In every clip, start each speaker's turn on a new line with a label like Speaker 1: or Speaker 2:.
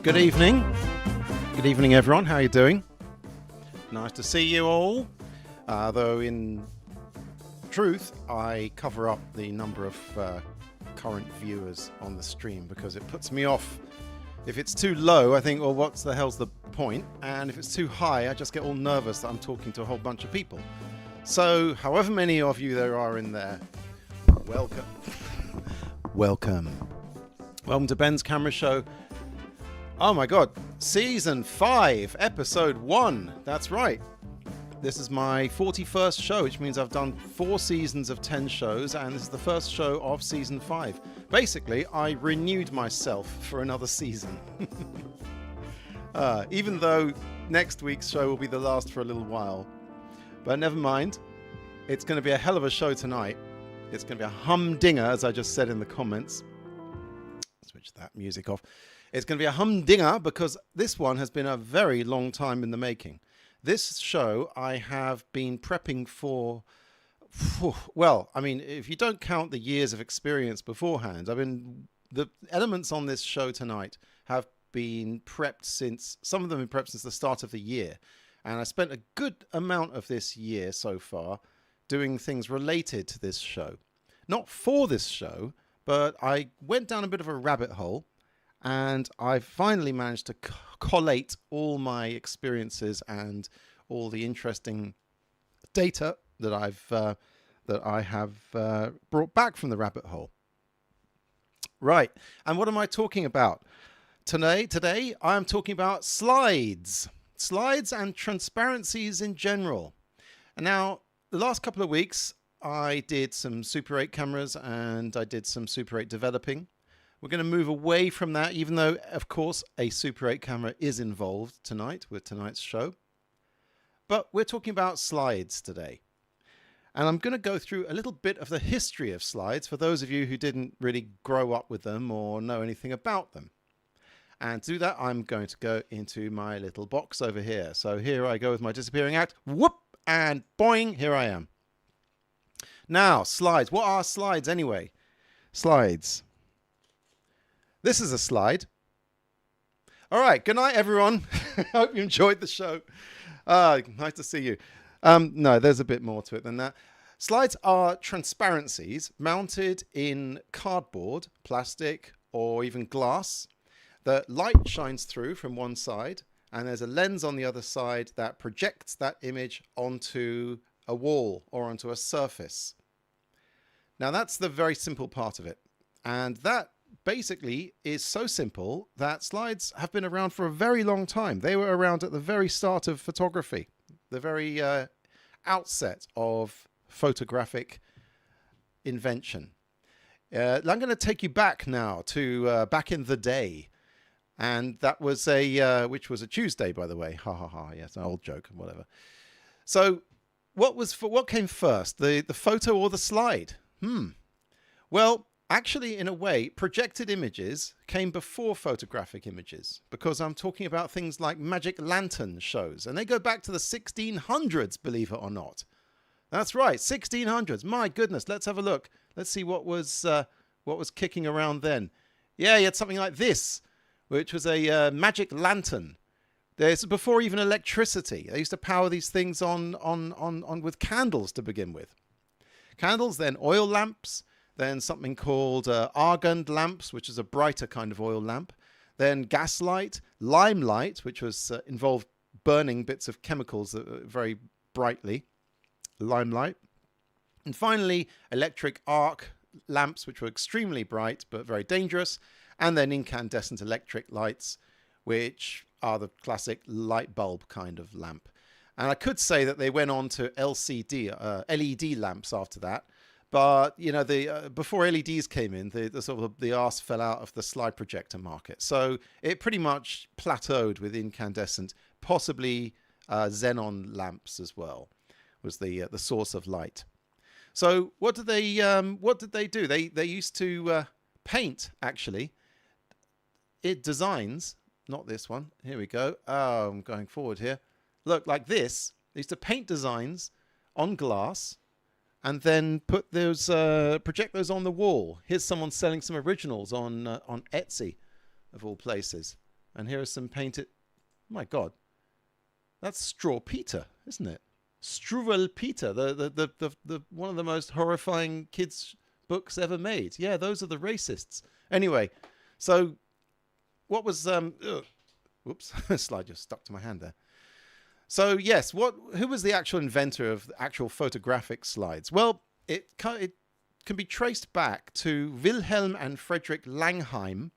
Speaker 1: Good evening. Good evening, everyone. How are you doing? Nice to see you all. Though in truth, I cover up the number of current viewers on the stream because it puts me off. If it's too low, I think, well, what's the hell's the point? And if it's too high, I just get all nervous that I'm talking to a whole bunch of people. So, however many of you there are in there, welcome. Welcome to Ben's Camera Show. Oh my God, Season 5, Episode 1. That's right. This is my 41st show, which means I've done 4 seasons of 10 shows, and this is the first show of Season 5. Basically, I renewed myself for another season. Even though next week's show will be the last for a little while. But never mind. It's going to be a hell of a show tonight. It's going to be a humdinger, as I just said in the comments. Switch that music off. It's going to be a humdinger because this one has been a very long time in the making. This show I have been prepping for, well, I mean, if you don't count the years of experience beforehand, the elements on this show tonight have been prepped since, some of them have been prepped since the start of the year. And I spent a good amount of this year so far doing things related to this show. Not for this show, but I went down a bit of a rabbit hole. And I finally managed to collate all my experiences and all the interesting data that I have brought back from the rabbit hole. Right, and what am I talking about today? I am talking about slides and transparencies in general. And now, the last couple of weeks, I did some Super 8 cameras and I did some Super 8 developing. We're going to move away from that, even though, of course, a Super 8 camera is involved tonight with tonight's show. But we're talking about slides today. And I'm going to go through a little bit of the history of slides for those of you who didn't really grow up with them or know anything about them. And to do that, I'm going to go into my little box over here. So here I go with my disappearing act. Whoop! And boing! Here I am. Now, slides. What are slides anyway? Slides. This is a slide. All right. Good night, everyone. Hope you enjoyed the show. Nice to see you. No, there's a bit more to it than that. Slides are transparencies mounted in cardboard, plastic, or even glass. The light shines through from one side, and there's a lens on the other side that projects that image onto a wall or onto a surface. Now, that's the very simple part of it. And that basically is so simple that slides have been around for a very long time. They were around at the very start of photography, the very outset of photographic invention. I'm going to take you back now to back in the day. And that was which was a Tuesday, by the way. Ha ha ha. Yes, an old joke, whatever. So what came first, the photo or the slide? Well, actually, in a way, projected images came before photographic images because I'm talking about things like magic lantern shows, and they go back to the 1600s, believe it or not. That's right, 1600s. My goodness, let's have a look. Let's see what was kicking around then. Yeah, you had something like this, which was a magic lantern. This is before even electricity. They used to power these things on with candles to begin with. Candles, then oil lamps. Then something called argand lamps, which is a brighter kind of oil lamp. Then gaslight, limelight, which was involved burning bits of chemicals very brightly, limelight. And finally, electric arc lamps, which were extremely bright but very dangerous. And then incandescent electric lights, which are the classic light bulb kind of lamp. And I could say that they went on to LED lamps after that. But, you know, before LEDs came in, the arse fell out of the slide projector market. So it pretty much plateaued with incandescent, possibly xenon lamps as well, was the source of light. So what did they do? They used to paint, actually. Designs, not this one. Here we go. Oh, I'm going forward here. Look, like this. They used to paint designs on glass and then put those, project those on the wall. Here's someone selling some originals on Etsy, of all places. And here are some painted... My God. That's Straw Peter, isn't it? Struvel Peter, the one of the most horrifying kids' books ever made. Yeah, those are the racists. Anyway, so what was... Whoops, slide just stuck to my hand there. So yes, who was the actual inventor of actual photographic slides? Well, it can be traced back to Wilhelm and Frederick Langheim,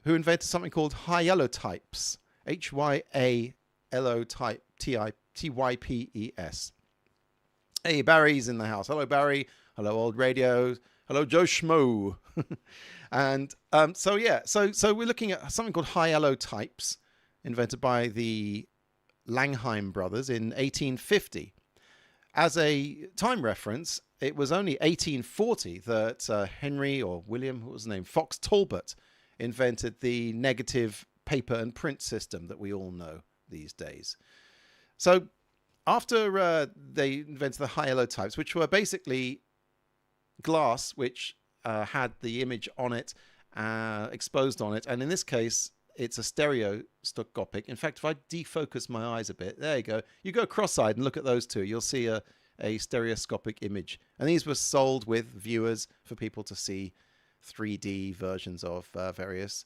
Speaker 1: who invented something called hyalotypes. Hyalotypes. Hey, Barry's in the house. Hello, Barry. Hello, old radio. Hello, Joe Schmo. And so we're looking at something called hyalotypes, invented by the Langheim brothers in 1850. As a time reference, it was only 1840 that Henry or William, what was his name, Fox Talbot, invented the negative paper and print system that we all know these days. So after they invented the hyalotypes, which were basically glass which had the image on it, exposed on it, and in this case it's a stereoscopic. In fact, if I defocus my eyes a bit, there you go. You go cross-eyed and look at those two, you'll see a stereoscopic image. And these were sold with viewers for people to see 3D versions of various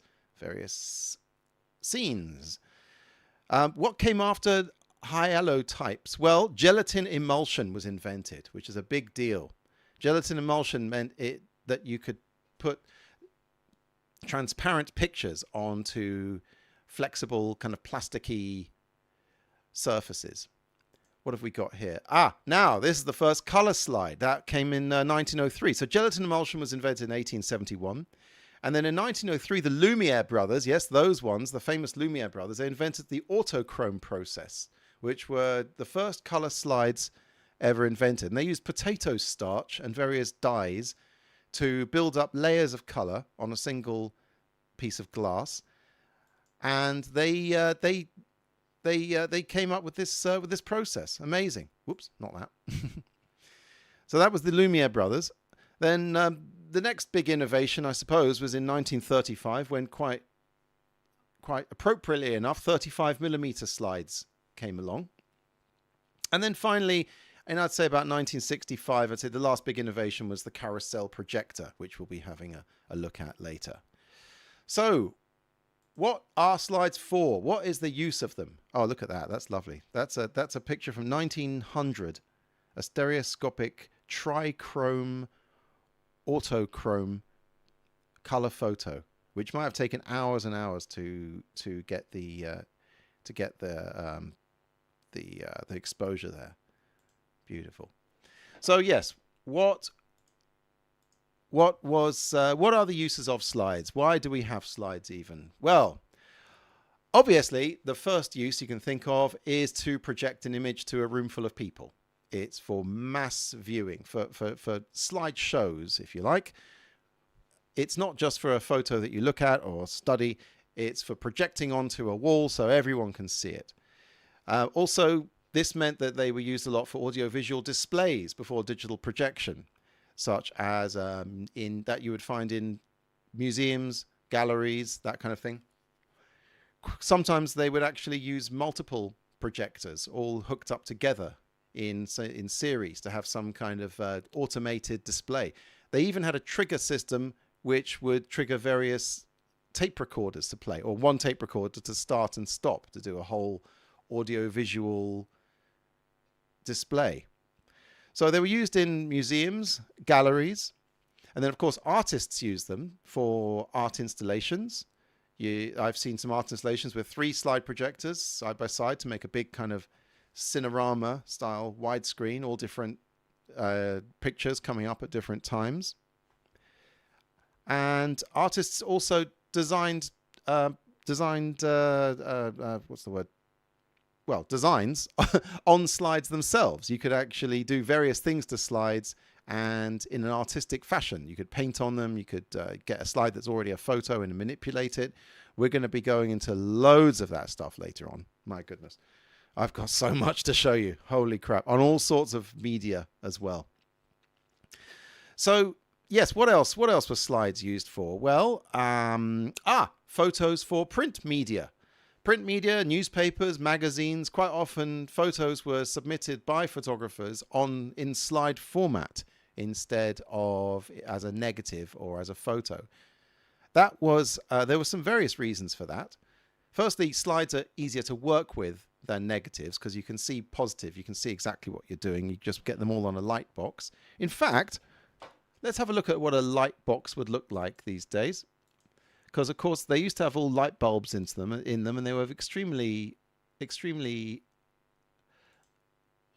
Speaker 1: scenes. What came after hyalotypes? Well, gelatin emulsion was invented, which is a big deal. Gelatin emulsion meant that you could put transparent pictures onto flexible, kind of plasticky surfaces. What have we got here? Now this is the first color slide. That came in 1903. So gelatin emulsion was invented in 1871. And then in 1903, the Lumiere brothers, yes, those ones, the famous Lumiere brothers, they invented the autochrome process, which were the first color slides ever invented. And they used potato starch and various dyes to build up layers of color on a single piece of glass. And they came up with this process. Amazing. Whoops, not that. So that was the Lumiere brothers. Then the next big innovation, I suppose, was in 1935 when quite appropriately enough, 35mm slides came along. And then finally, and I'd say about 1965, I'd say the last big innovation was the carousel projector, which we'll be having a look at later. So what are slides for? What is the use of them? Oh, look at that. That's lovely. That's a picture from 1900, a stereoscopic trichrome autochrome color photo, which might have taken hours and hours to get the exposure there. Beautiful. So yes, what are the uses of slides? Why do we have slides even? Well, obviously the first use you can think of is to project an image to a room full of people. It's for mass viewing, for slide shows, if you like. It's not just for a photo that you look at or study. It's for projecting onto a wall so everyone can see it. Also, this meant that they were used a lot for audiovisual displays before digital projection, such as that you would find in museums, galleries, that kind of thing. Sometimes they would actually use multiple projectors all hooked up together in series to have some kind of automated display. They even had a trigger system which would trigger various tape recorders to play, or one tape recorder to start and stop to do a whole audio-visual display. So they were used in museums, galleries, and then of course artists use them for art installations. I've seen some art installations with 3 slide projectors side by side to make a big kind of cinerama style widescreen, all different pictures coming up at different times. And artists also designed designs on slides themselves. You could actually do various things to slides, and in an artistic fashion. You could paint on them. You could get a slide that's already a photo and manipulate it. We're going to be going into loads of that stuff later on. My goodness. I've got so much to show you. Holy crap. On all sorts of media as well. So, yes, what else? What else were slides used for? Well, photos for print media. Print media, newspapers, magazines, quite often photos were submitted by photographers in slide format instead of as a negative or as a photo. That was, there were some various reasons for that. Firstly, slides are easier to work with than negatives because you can see positive, you can see exactly what you're doing, you just get them all on a light box. In fact, let's have a look at what a light box would look like these days. Because, of course, they used to have all light bulbs in them, and they were extremely...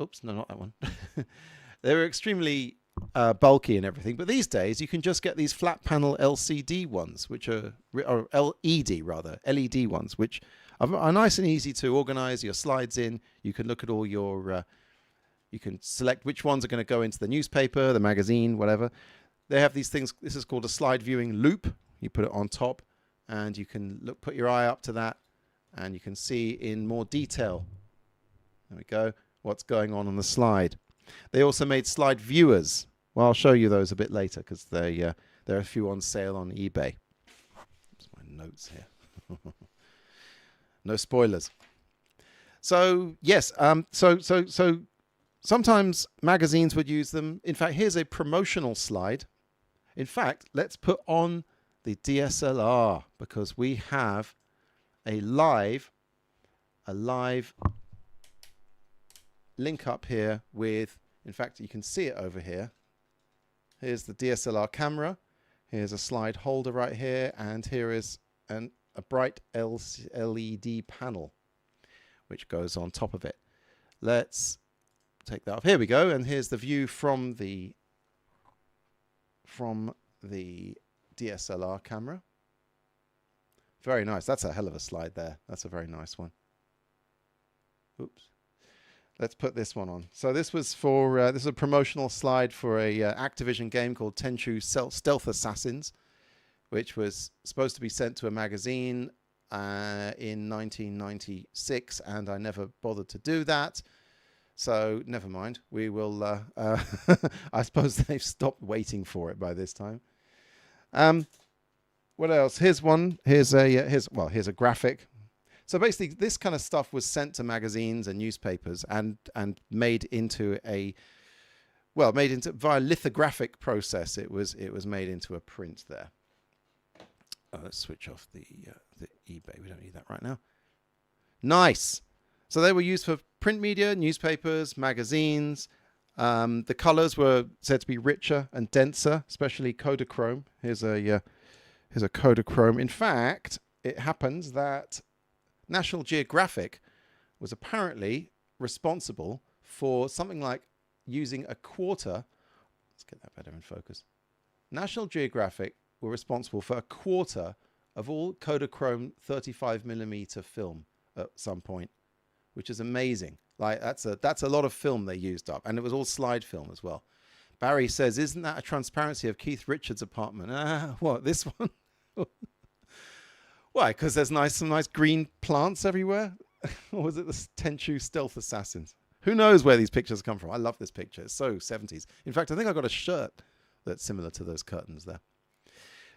Speaker 1: Oops, no, not that one. They were extremely bulky and everything. But these days, you can just get these flat panel LCD ones, which are... or LED, rather. LED ones, which are nice and easy to organize your slides in. You can look at all your... you can select which ones are going to go into the newspaper, the magazine, whatever. They have these things... This is called a slide viewing loop. You put it on top and you can put your eye up to that and you can see in more detail, there we go, what's going on the slide. They also made slide viewers. Well, I'll show you those a bit later because there are a few on sale on eBay. Oops, my notes here. No spoilers. So yes, so sometimes magazines would use them. In fact, here's a promotional slide. In fact, let's put on the DSLR because we have a live link up here with, in fact, you can see it over here. Here's the DSLR camera. Here's a slide holder right here. And here is a bright LED panel, which goes on top of it. Let's take that off. Here we go. And here's the view from the DSLR camera. Very nice. That's a hell of a slide there. That's a very nice one. Oops. Let's put this one on. So this was for this is a promotional slide for a Activision game called Tenchu Stealth Assassins, which was supposed to be sent to a magazine in 1996, and I never bothered to do that. So never mind. We will. I suppose they've stopped waiting for it by this time. What else? Here's one. Here's a graphic. So basically, this kind of stuff was sent to magazines and newspapers and made into via lithographic process. It was made into a print there. Let's switch off the eBay. We don't need that right now. Nice. So they were used for print media, newspapers, magazines. The colors were said to be richer and denser, especially Kodachrome. Here's a Kodachrome. In fact, it happens that National Geographic was apparently responsible for something like using a quarter. Let's get that better in focus. National Geographic were responsible for a quarter of all Kodachrome 35mm film at some point, which is amazing. Like that's a lot of film they used up, and it was all slide film as well. Barry says, "Isn't that a transparency of Keith Richards' apartment?" What, this one? Why? Because there's some nice green plants everywhere? Or was it the Tenchu Stealth Assassins? Who knows where these pictures come from? I love this picture. It's so 70s. In fact, I think I got a shirt that's similar to those curtains there.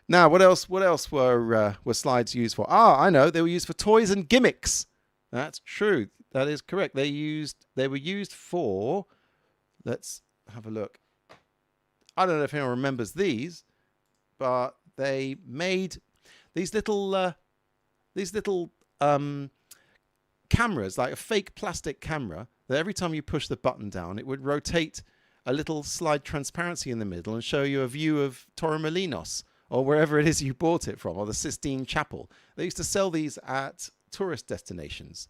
Speaker 1: Now, what else were slides used for? I know. They were used for toys and gimmicks. That's true. That is correct. They were used for, let's have a look. I don't know if anyone remembers these, but they made these little cameras, like a fake plastic camera, that every time you push the button down, it would rotate a little slide transparency in the middle and show you a view of Torremolinos or wherever it is you bought it from, or the Sistine Chapel. They used to sell these at tourist destinations.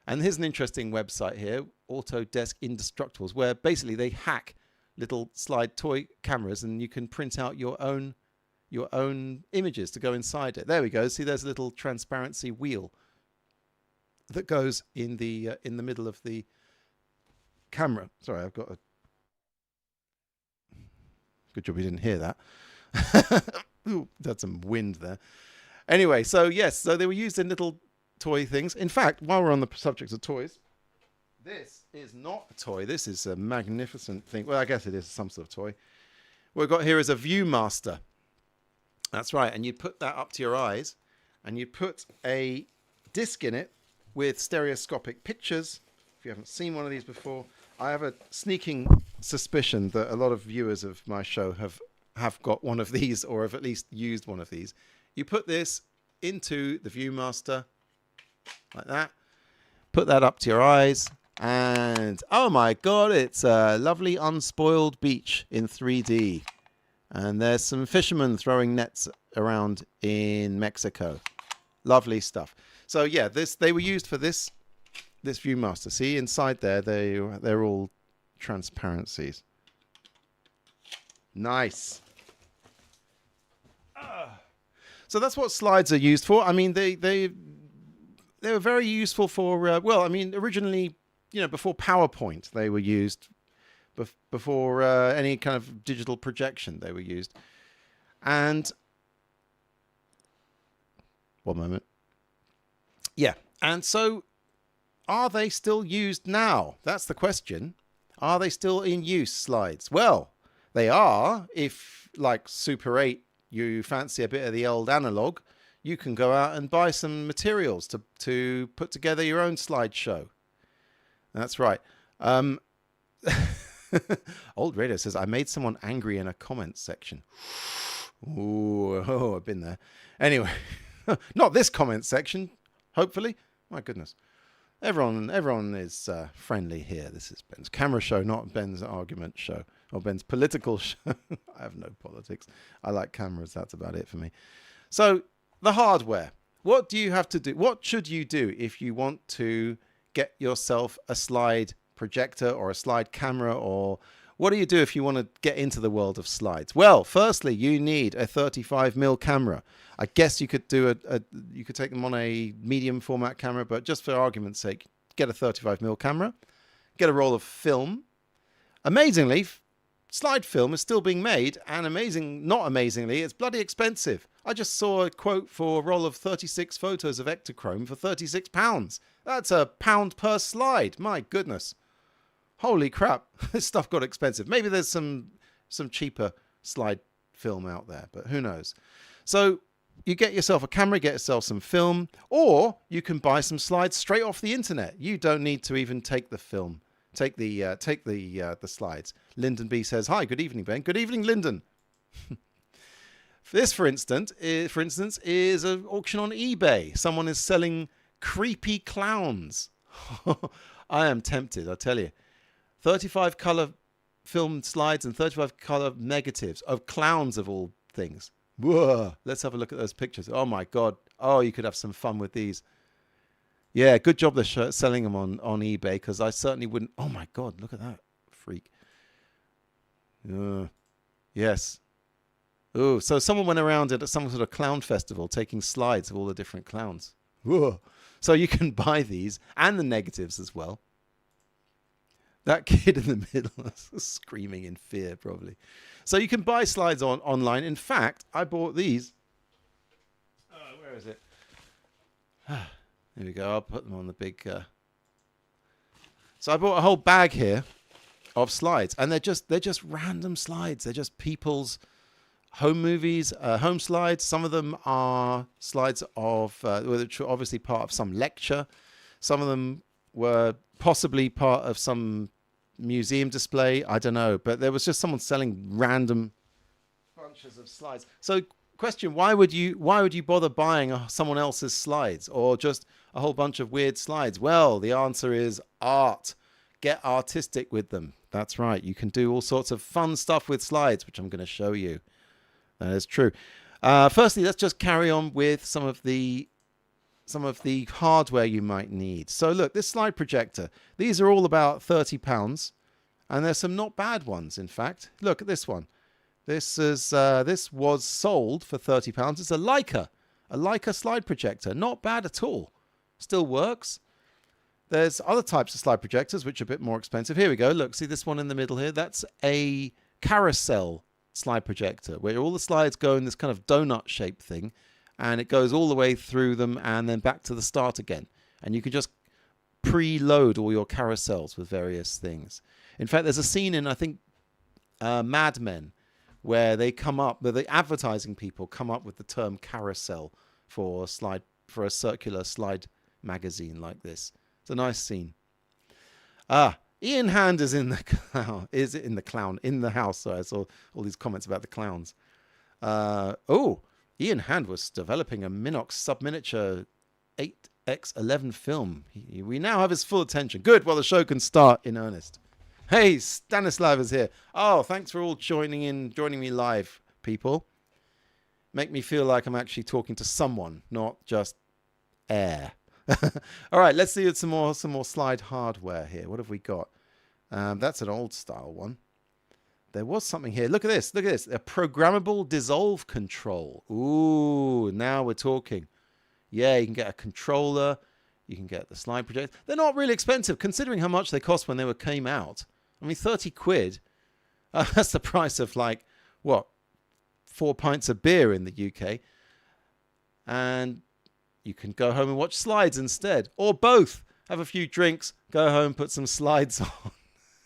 Speaker 1: And here's an interesting website here, Autodesk Indestructibles, where basically they hack little slide toy cameras and you can print out your own images to go inside it. There we go. See, there's a little transparency wheel that goes in the middle of the camera. Sorry, I've got a good job we didn't hear that. Ooh, that's some wind there. Anyway, so yes, so they were used in little toy things. In fact, while we're on the subject of toys, this is not a toy. This is a magnificent thing. Well, I guess it is some sort of toy. What we've got here is a Viewmaster. That's right, and you put that up to your eyes, and you put a disc in it with stereoscopic pictures. If you haven't seen one of these before, I have a sneaking suspicion that a lot of viewers of my show have got one of these, or have at least used one of these. You put this into the Viewmaster like that, put that up to your eyes, and oh my god, it's a lovely unspoiled beach in 3D. And there's some fishermen throwing nets around in Mexico. Lovely stuff. So yeah, they were used for this Viewmaster. See, inside there, they're all transparencies. Nice. So that's what slides are used for. I mean, they were very useful for well, I mean, originally, you know, before PowerPoint, they were used. Before any kind of digital projection, they were used. And one moment. Yeah. And so are they still used now? That's the question. Are they still in use, slides? Well, they are. If, like Super 8, you fancy a bit of the old analog, you can go out and buy some materials to put together your own slideshow. That's right. Old Radio says, I made someone angry in a comments section. Ooh, oh, I've been there. Anyway, not this comments section, hopefully. My goodness. Everyone is friendly here. This is Ben's camera show, not Ben's argument show, or Ben's political show. I have no politics. I like cameras. That's about it for me. So the hardware. What do you have to do? What should you do if you want to get yourself a slide projector or a slide camera, or what do you do if you want to get into the world of slides? Well, firstly, you need a 35mm camera. I guess you could do you could take them on a medium format camera, but just for argument's sake, get a 35mm camera, get a roll of film. Amazingly, slide film is still being made, and not amazingly, it's bloody expensive. I just saw a quote for a roll of 36 photos of Ektachrome for £36. That's £1 per slide. My goodness. Holy crap, this stuff got expensive. Maybe there's some cheaper slide film out there, but who knows. So you get yourself a camera, get yourself some film, or you can buy some slides straight off the internet. You don't need to even take the film. Take the slides. Lyndon B says, "Hi, good evening, Ben." Good evening, Lyndon. This, for instance, is an auction on eBay. Someone is selling creepy clowns. I am tempted, I tell you. 35 color film slides and 35 color negatives of clowns of all things. Whoa, let's have a look at those pictures. Oh my God. Oh, you could have some fun with these. Yeah, good job they're selling them on eBay, because I certainly wouldn't. Oh my God, look at that freak. Yes. Oh, so someone went around at some sort of clown festival taking slides of all the different clowns. Whoa. So you can buy these and the negatives as well. That kid in the middle is screaming in fear, probably. So you can buy slides online. In fact, I bought these. Where is it? There we go. I'll put them on the big... So I bought a whole bag here of slides, and they're just random slides. They're just people's home movies, home slides. Some of them are slides of, which are obviously part of some lecture. Some of them were possibly part of some museum display. I don't know, but there was just someone selling random bunches of slides. So, question: why would you bother buying someone else's slides, or just a whole bunch of weird slides? Well, the answer is art. Get artistic with them. That's right. You can do all sorts of fun stuff with slides, which I'm going to show you. That is true. Firstly, let's just carry on with some of the hardware you might need. So look, this slide projector, these are all about £30, and there's some not bad ones, in fact. Look at this one. This was sold for £30. It's a Leica slide projector. Not bad at all. Still works. There's other types of slide projectors which are a bit more expensive. Here we go. Look, see this one in the middle here? That's a carousel slide projector, where all the slides go in this kind of donut shaped thing, and it goes all the way through them and then back to the start again. And you can just preload all your carousels with various things. In fact, there's a scene in, I think, Mad Men, where the advertising people come up with the term carousel for a circular slide magazine like this. It's a nice scene. Ian Hand is in the clown. In the house. So I saw all these comments about the clowns. Ian Hand was developing a Minox subminiature 8x11 film. We now have his full attention. Good. Well, the show can start in earnest. Hey, Stanislav is here. Oh, thanks for all joining me live, people. Make me feel like I'm actually talking to someone, not just air. All right, let's see some more slide hardware here. What have we got? That's an old style one. There was something here. Look at this. Look at this. A programmable dissolve control. Ooh, now we're talking. Yeah, you can get a controller. You can get the slide projector. They're not really expensive considering how much they cost when they came out. I mean, 30 quid. That's the price of like, what, 4 pints of beer in the UK. And you can go home and watch slides instead. Or both. Have a few drinks, go home, put some slides on.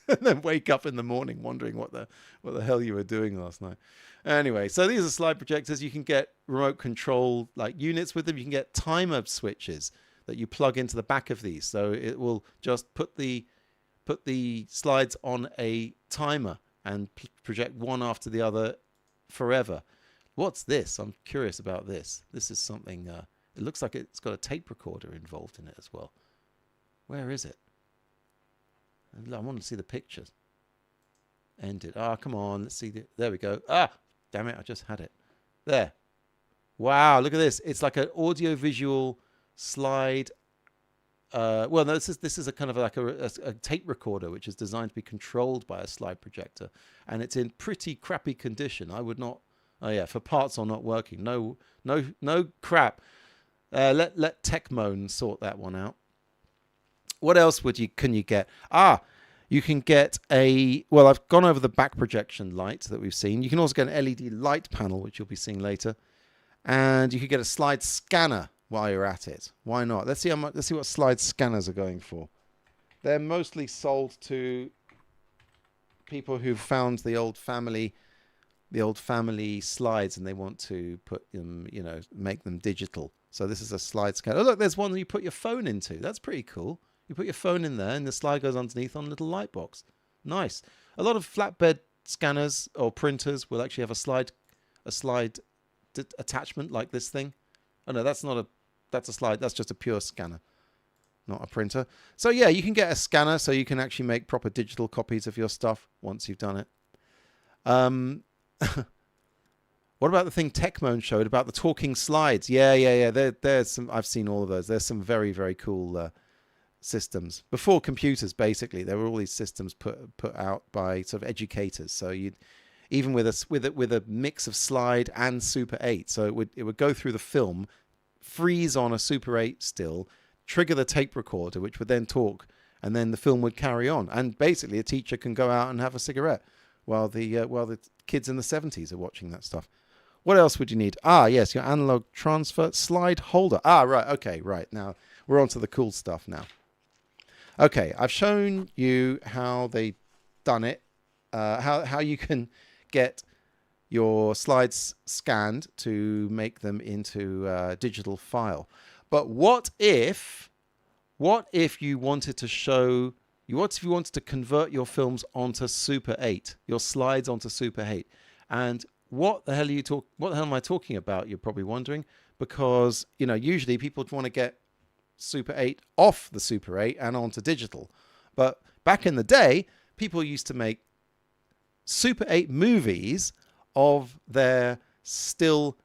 Speaker 1: And then wake up in the morning wondering what the hell you were doing last night. Anyway, so these are slide projectors. You can get remote control like units with them. You can get timer switches that you plug into the back of these. So it will just put the slides on a timer and project one after the other forever. What's this? I'm curious about this. This is something, it looks like it's got a tape recorder involved in it as well. Where is it? I want to see the pictures. Ended. Come on. Let's see. There we go. Damn it. I just had it. There. Wow. Look at this. It's like an audio-visual slide. Well, no, this is a kind of like a tape recorder, which is designed to be controlled by a slide projector. And it's in pretty crappy condition. I would not... Oh, yeah. For parts are not working. No crap. Let Techmoan sort that one out. What else can you get? You can get well, I've gone over the back projection light that we've seen. You can also get an LED light panel, which you'll be seeing later. And you can get a slide scanner while you're at it. Why not? Let's see what slide scanners are going for. They're mostly sold to people who've found the old family slides and they want to put them, make them digital. So this is a slide scanner. Oh, look, there's one that you put your phone into. That's pretty cool. You put your phone in there and the slide goes underneath on a little light box. Nice. A lot of flatbed scanners or printers will actually have a slide attachment like this thing. Oh no, that's a slide. That's just a pure scanner, not a printer. So yeah, you can get a scanner so you can actually make proper digital copies of your stuff once you've done it. What about the thing Techmoan showed about the talking slides? Yeah. There's some. I've seen all of those. There's some very, very cool systems. Before computers, basically, there were all these systems put out by sort of educators. So you'd even with a mix of slide and Super 8. So it would go through the film, freeze on a Super 8 still, trigger the tape recorder, which would then talk, and then the film would carry on. And basically, a teacher can go out and have a cigarette while the kids in the 70s are watching that stuff. What else would you need? Yes, your analog transfer slide holder. Right. Okay, right. Now, we're on to the cool stuff now. Okay, I've shown you how they done it, how you can get your slides scanned to make them into a digital file. But what if you wanted to convert your films onto Super 8, your slides onto Super 8? And what the hell am I talking about? You're probably wondering, because usually people want to get Super 8 off the Super 8 and onto digital. But back in the day, people used to make Super 8 movies of their they're still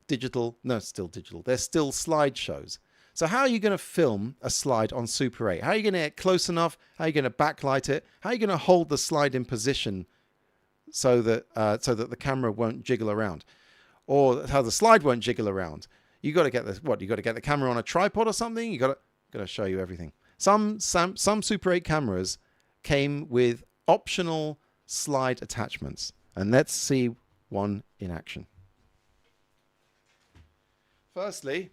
Speaker 1: slideshows. So how are you going to film a slide on Super 8? How are you going to get close enough? How are you going to backlight it? How are you going to hold the slide in position so that the camera won't jiggle around, or how the slide won't jiggle around? You got to get the camera on a tripod or something. You got to show you everything. Some Super 8 cameras came with optional slide attachments, and let's see one in action. Firstly,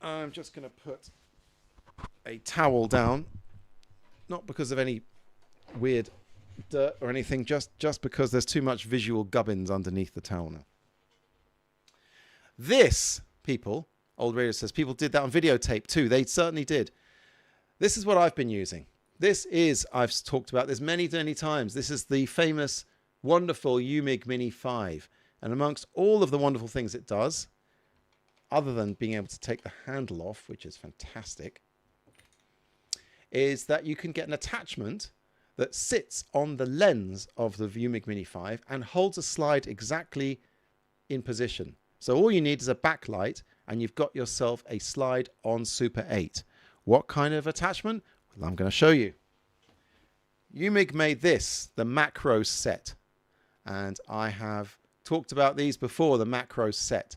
Speaker 1: I'm just going to put a towel down, not because of any weird dirt or anything, just because there's too much visual gubbins underneath the towel now. This, people, Old Radio says people did that on videotape too. They certainly did. This is what I've been using. This is, I've talked about this many, many times. This is the famous, wonderful UMIG Mini 5. And amongst all of the wonderful things it does, other than being able to take the handle off, which is fantastic, is that you can get an attachment that sits on the lens of the UMIG Mini 5 and holds a slide exactly in position. So all you need is a backlight and you've got yourself a slide on Super 8. What kind of attachment? Well, I'm going to show you. UMIG made this, the macro set. And I have talked about these before, the macro set.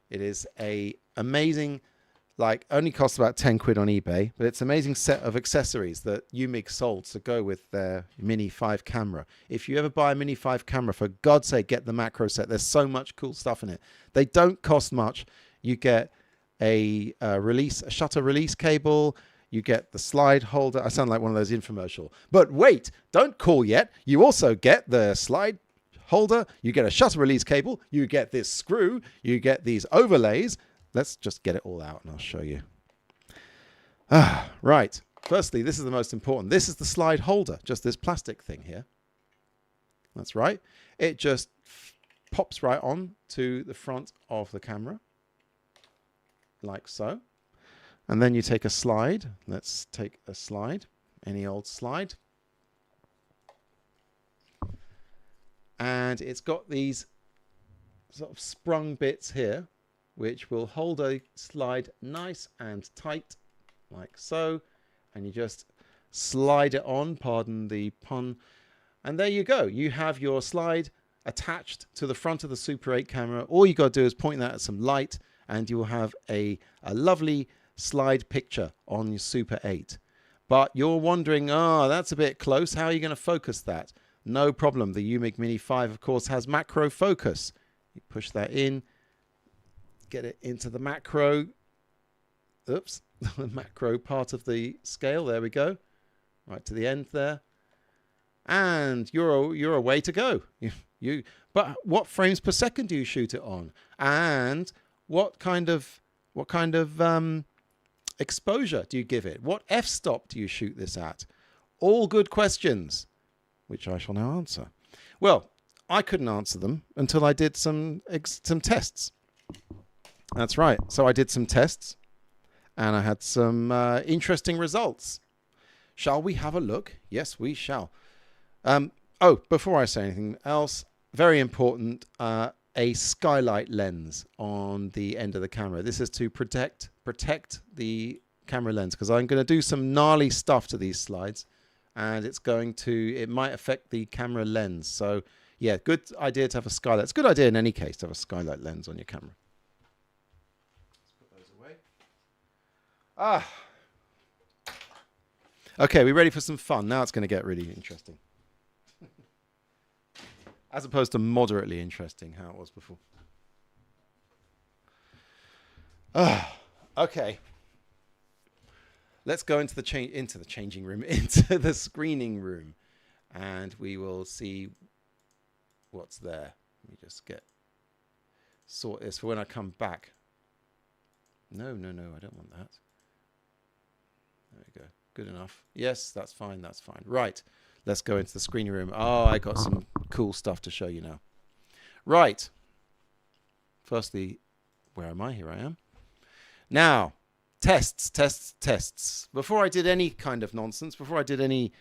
Speaker 1: It is a amazing, like, only costs about 10 quid on eBay, but it's an amazing set of accessories that UMIG sold to go with their Mini 5 camera. If you ever buy a Mini 5 camera, for God's sake, get the macro set. There's so much cool stuff in it. They don't cost much. You get a shutter release cable. You get the slide holder. I sound like one of those infomercial. But wait, don't call yet. You also get the slide holder. You get a shutter release cable. You get this screw. You get these overlays. Let's just get it all out and I'll show you. Right. Firstly, this is the most important. This is the slide holder, just this plastic thing here. That's right. It just pops right on to the front of the camera, like so. And then you take a slide. Let's take a slide, any old slide. And it's got these sort of sprung bits here, which will hold a slide nice and tight, like so. And you just slide it on, pardon the pun. And there you go. You have your slide attached to the front of the Super 8 camera. All you got to do is point that at some light and you will have a lovely slide picture on your Super 8. But you're wondering, oh, that's a bit close. How are you going to focus that? No problem. The UMIG Mini 5, of course, has macro focus. You push that in, get it into the macro. Oops, the macro part of the scale. There we go. Right to the end there. And you're away to go. But what frames per second do you shoot it on? And what kind of exposure do you give it? What f-stop do you shoot this at? All good questions, which I shall now answer. Well, I couldn't answer them until I did some tests. That's right. So I did some tests and I had some interesting results. Shall we have a look? Yes, we shall. Oh, before I say anything else, very important, a skylight lens on the end of the camera. This is to protect the camera lens, because I'm going to do some gnarly stuff to these slides and it might affect the camera lens. So yeah, good idea to have a skylight. It's a good idea in any case to have a skylight lens on your camera. Let's put those away. Okay, we ready for some fun? Now it's going to get really interesting. As opposed to moderately interesting, how it was before. Okay. Let's go into the changing room, into the screening room, and we will see what's there. Let me just sort this for when I come back. No, I don't want that. There we go. Good enough. Yes, that's fine. That's fine. Right. Let's go into the screening room. Oh, I got some cool stuff to show you now. Right. Firstly, where am I? Here I am. Now, tests. Before I did any kind of nonsense, before I did any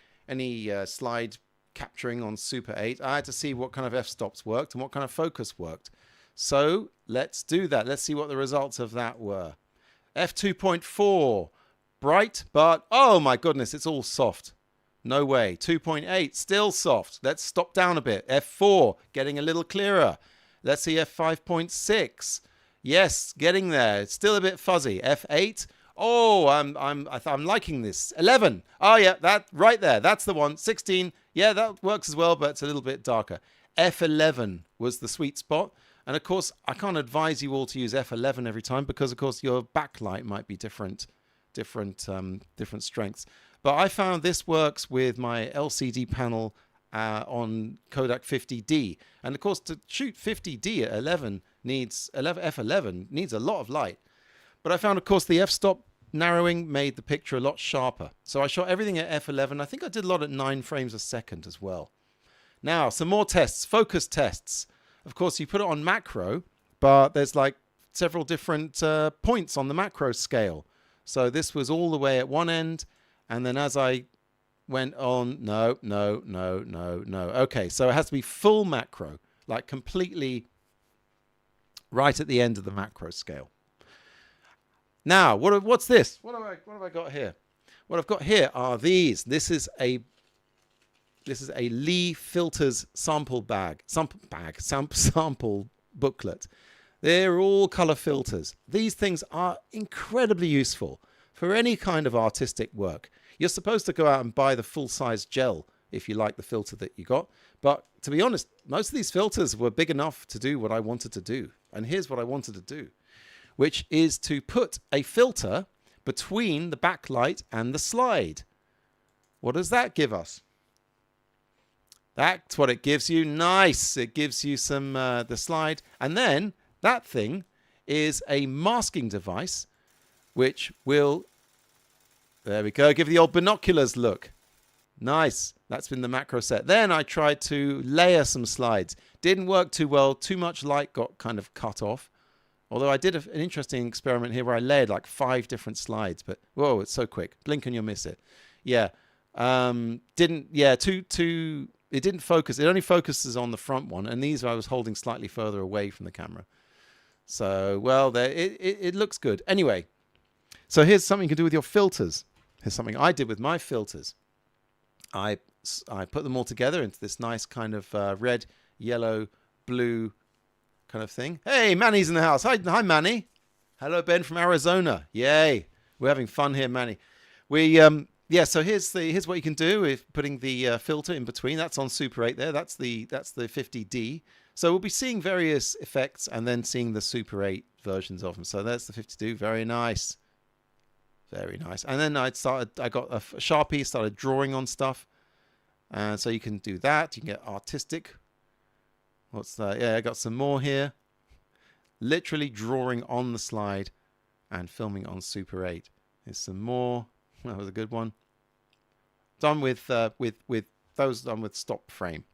Speaker 1: slide capturing on Super 8, I had to see what kind of f-stops worked and what kind of focus worked. So let's do that. Let's see what the results of that were. f2.4, bright, but oh my goodness, it's all soft. No way. 2.8, still soft. Let's stop down a bit. F4, getting a little clearer. Let's see F5.6. Yes, getting there. It's still a bit fuzzy. F8. Oh, I'm liking this. 11. Oh yeah, that right there. That's the one. 16. Yeah, that works as well, but it's a little bit darker. F11 was the sweet spot. And of course, I can't advise you all to use F11 every time because of course your backlight might be different strengths. But I found this works with my LCD panel on Kodak 50D. And of course, to shoot 50D at F11 needs a lot of light. But I found, of course, the f-stop narrowing made the picture a lot sharper. So I shot everything at f11. I think I did a lot at 9 frames a second as well. Now, some more tests, focus tests. Of course, you put it on macro, but there's like several different points on the macro scale. So this was all the way at one end, and then as I went on, no. Okay, so it has to be full macro, like completely right at the end of the macro scale. Now, what's this? What have I got here? What I've got here are these. This is a Lee Filters sample booklet. They're all color filters. These things are incredibly useful for any kind of artistic work. You're supposed to go out and buy the full-size gel if you like the filter that you got. But to be honest, most of these filters were big enough to do what I wanted to do. And here's what I wanted to do, which is to put a filter between the backlight and the slide. What does that give us? That's what it gives you. Nice. It gives you some the slide. And then that thing is a masking device, which will, there we go, give the old binoculars look. Nice. That's been the macro set. Then I tried to layer some slides. Didn't work too well. Too much light got kind of cut off. Although I did an interesting experiment here where I layered like 5 different slides. But, whoa, it's so quick. Blink and you'll miss it. Yeah. It didn't focus. It only focuses on the front one. And these I was holding slightly further away from the camera. So, well, it looks good. Anyway, so here's something you can do with your filters. Here's something I did with my filters. I put them all together into this nice kind of red, yellow, blue kind of thing. Hey, Manny's in the house. Hi, Manny. Hello, Ben from Arizona. Yay. We're having fun here, Manny. Yeah, so here's what you can do with putting the filter in between. That's on Super 8 there. That's the 50D. So we'll be seeing various effects and then seeing the Super 8 versions of them. So that's the 52. Very nice. Very nice. And then I got a Sharpie, started drawing on stuff. And so you can do that. You can get artistic. What's that? Yeah, I got some more here. Literally drawing on the slide and filming on Super 8. Here's some more. That was a good one. Done with those done with stop frame.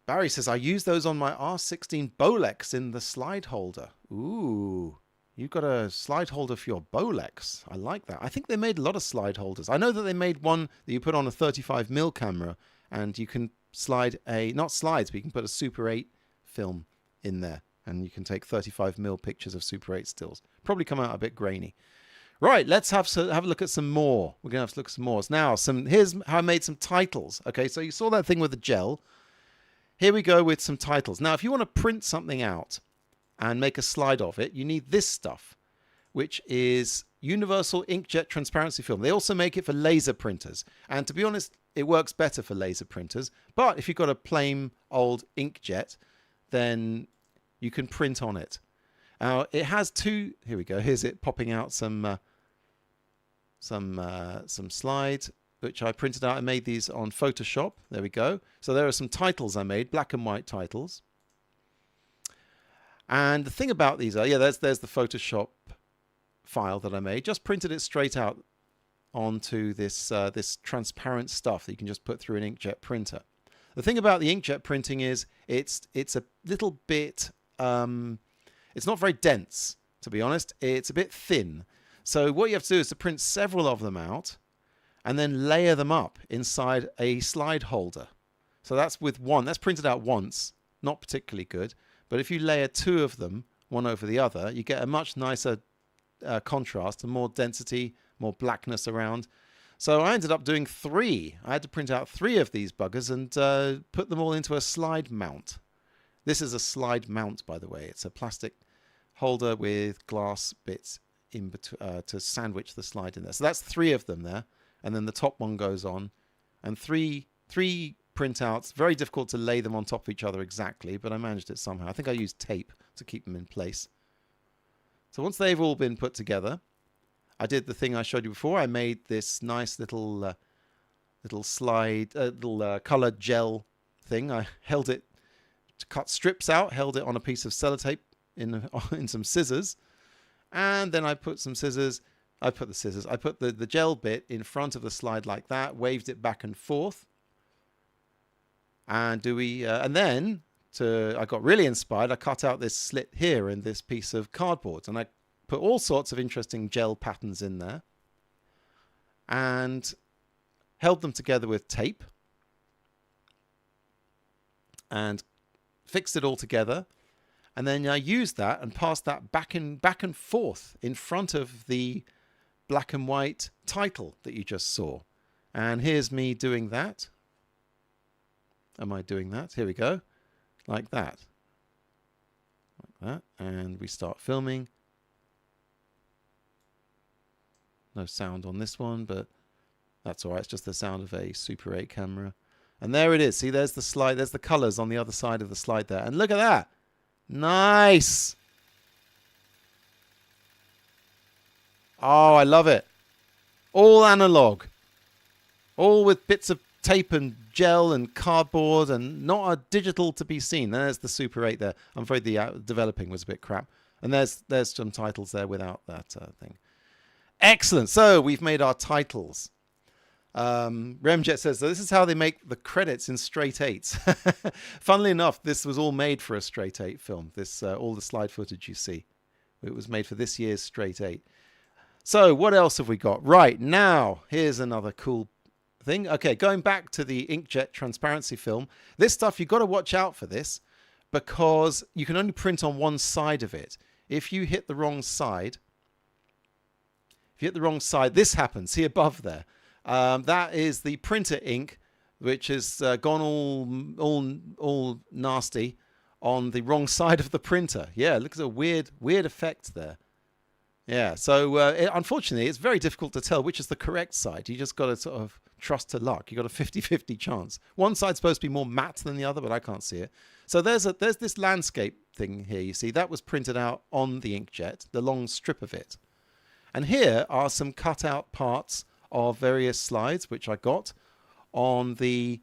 Speaker 1: Barry says, I use those on my R16 Bolex in the slide holder. Ooh, you've got a slide holder for your Bolex. I like that. I think they made a lot of slide holders. I know that they made one that you put on a 35mm camera and you can slide not slides, but you can put a Super 8 film in there and you can take 35mm pictures of Super 8 stills. Probably come out a bit grainy. Right, let's have a look at some more. We're going to have to look at some more. Now, here's how I made some titles. Okay, so you saw that thing with the gel. Here we go with some titles. Now, if you want to print something out and make a slide of it, you need this stuff, which is universal inkjet transparency film. They also make it for laser printers. And to be honest, it works better for laser printers. But if you've got a plain old inkjet, then you can print on it. It has two. Here we go. Here's it popping out some slides, which I printed out. I made these on Photoshop. There we go. So there are some titles I made, black and white titles. And the thing about these are, yeah, there's the Photoshop file that I made. Just printed it straight out onto this this transparent stuff that you can just put through an inkjet printer. The thing about the inkjet printing is it's a little bit. It's not very dense, to be honest. It's a bit thin. So what you have to do is to print several of them out and then layer them up inside a slide holder. So that's with one. That's printed out once. Not particularly good. But if you layer 2 of them, one over the other, you get a much nicer contrast and more density, more blackness around. So I ended up doing 3. I had to print out 3 of these buggers and put them all into a slide mount. This is a slide mount, by the way. It's a plastic holder with glass bits in between to sandwich the slide in there. So that's 3 of them there, and then the top one goes on, and three printouts. Very difficult to lay them on top of each other exactly, but I managed it somehow. I think I used tape to keep them in place. So once they've all been put together, I did the thing I showed you before. I made this nice little colored gel thing. I held it to cut strips out, held it on a piece of sellotape in some scissors, And then I put some scissors. I put the gel bit in front of the slide like that, waved it back and forth. And then I got really inspired. I cut out this slit here in this piece of cardboard, and I put all sorts of interesting gel patterns in there and held them together with tape and fixed it all together. And then I used that and passed that back and forth in front of the black and white title that you just saw. And here's me doing that. Am I doing that? Here we go. Like that. Like that. And we start filming. No sound on this one, but that's all right. It's just the sound of a Super 8 camera. And there it is. See, there's the slide. There's the colors on the other side of the slide there. And look at that. Nice. Oh, I love it. All analog. All with bits of tape and gel and cardboard and not a digital to be seen. There's the Super 8 there. I'm afraid the developing was a bit crap. And there's some titles there without that thing. Excellent. So we've made our titles. Remjet says, so this is how they make the credits in straight 8s. Funnily enough, this was all made for a straight 8 film. This all the slide footage you see. It was made for this year's straight 8. So what else have we got? Right, now, here's another cool thing. Okay, going back to the inkjet transparency film. This stuff, you've got to watch out for this because you can only print on one side of it. If you hit the wrong side, this happens. See above there. That is the printer ink, which has gone all nasty on the wrong side of the printer. Yeah, look at the weird effect there. Yeah, so unfortunately, it's very difficult to tell which is the correct side. You just got to sort of trust to luck. You got a 50-50 chance. One side's supposed to be more matte than the other, but I can't see it. So there's this landscape thing here. You see, that was printed out on the inkjet, the long strip of it. And here are some cut out parts of various slides which I got on the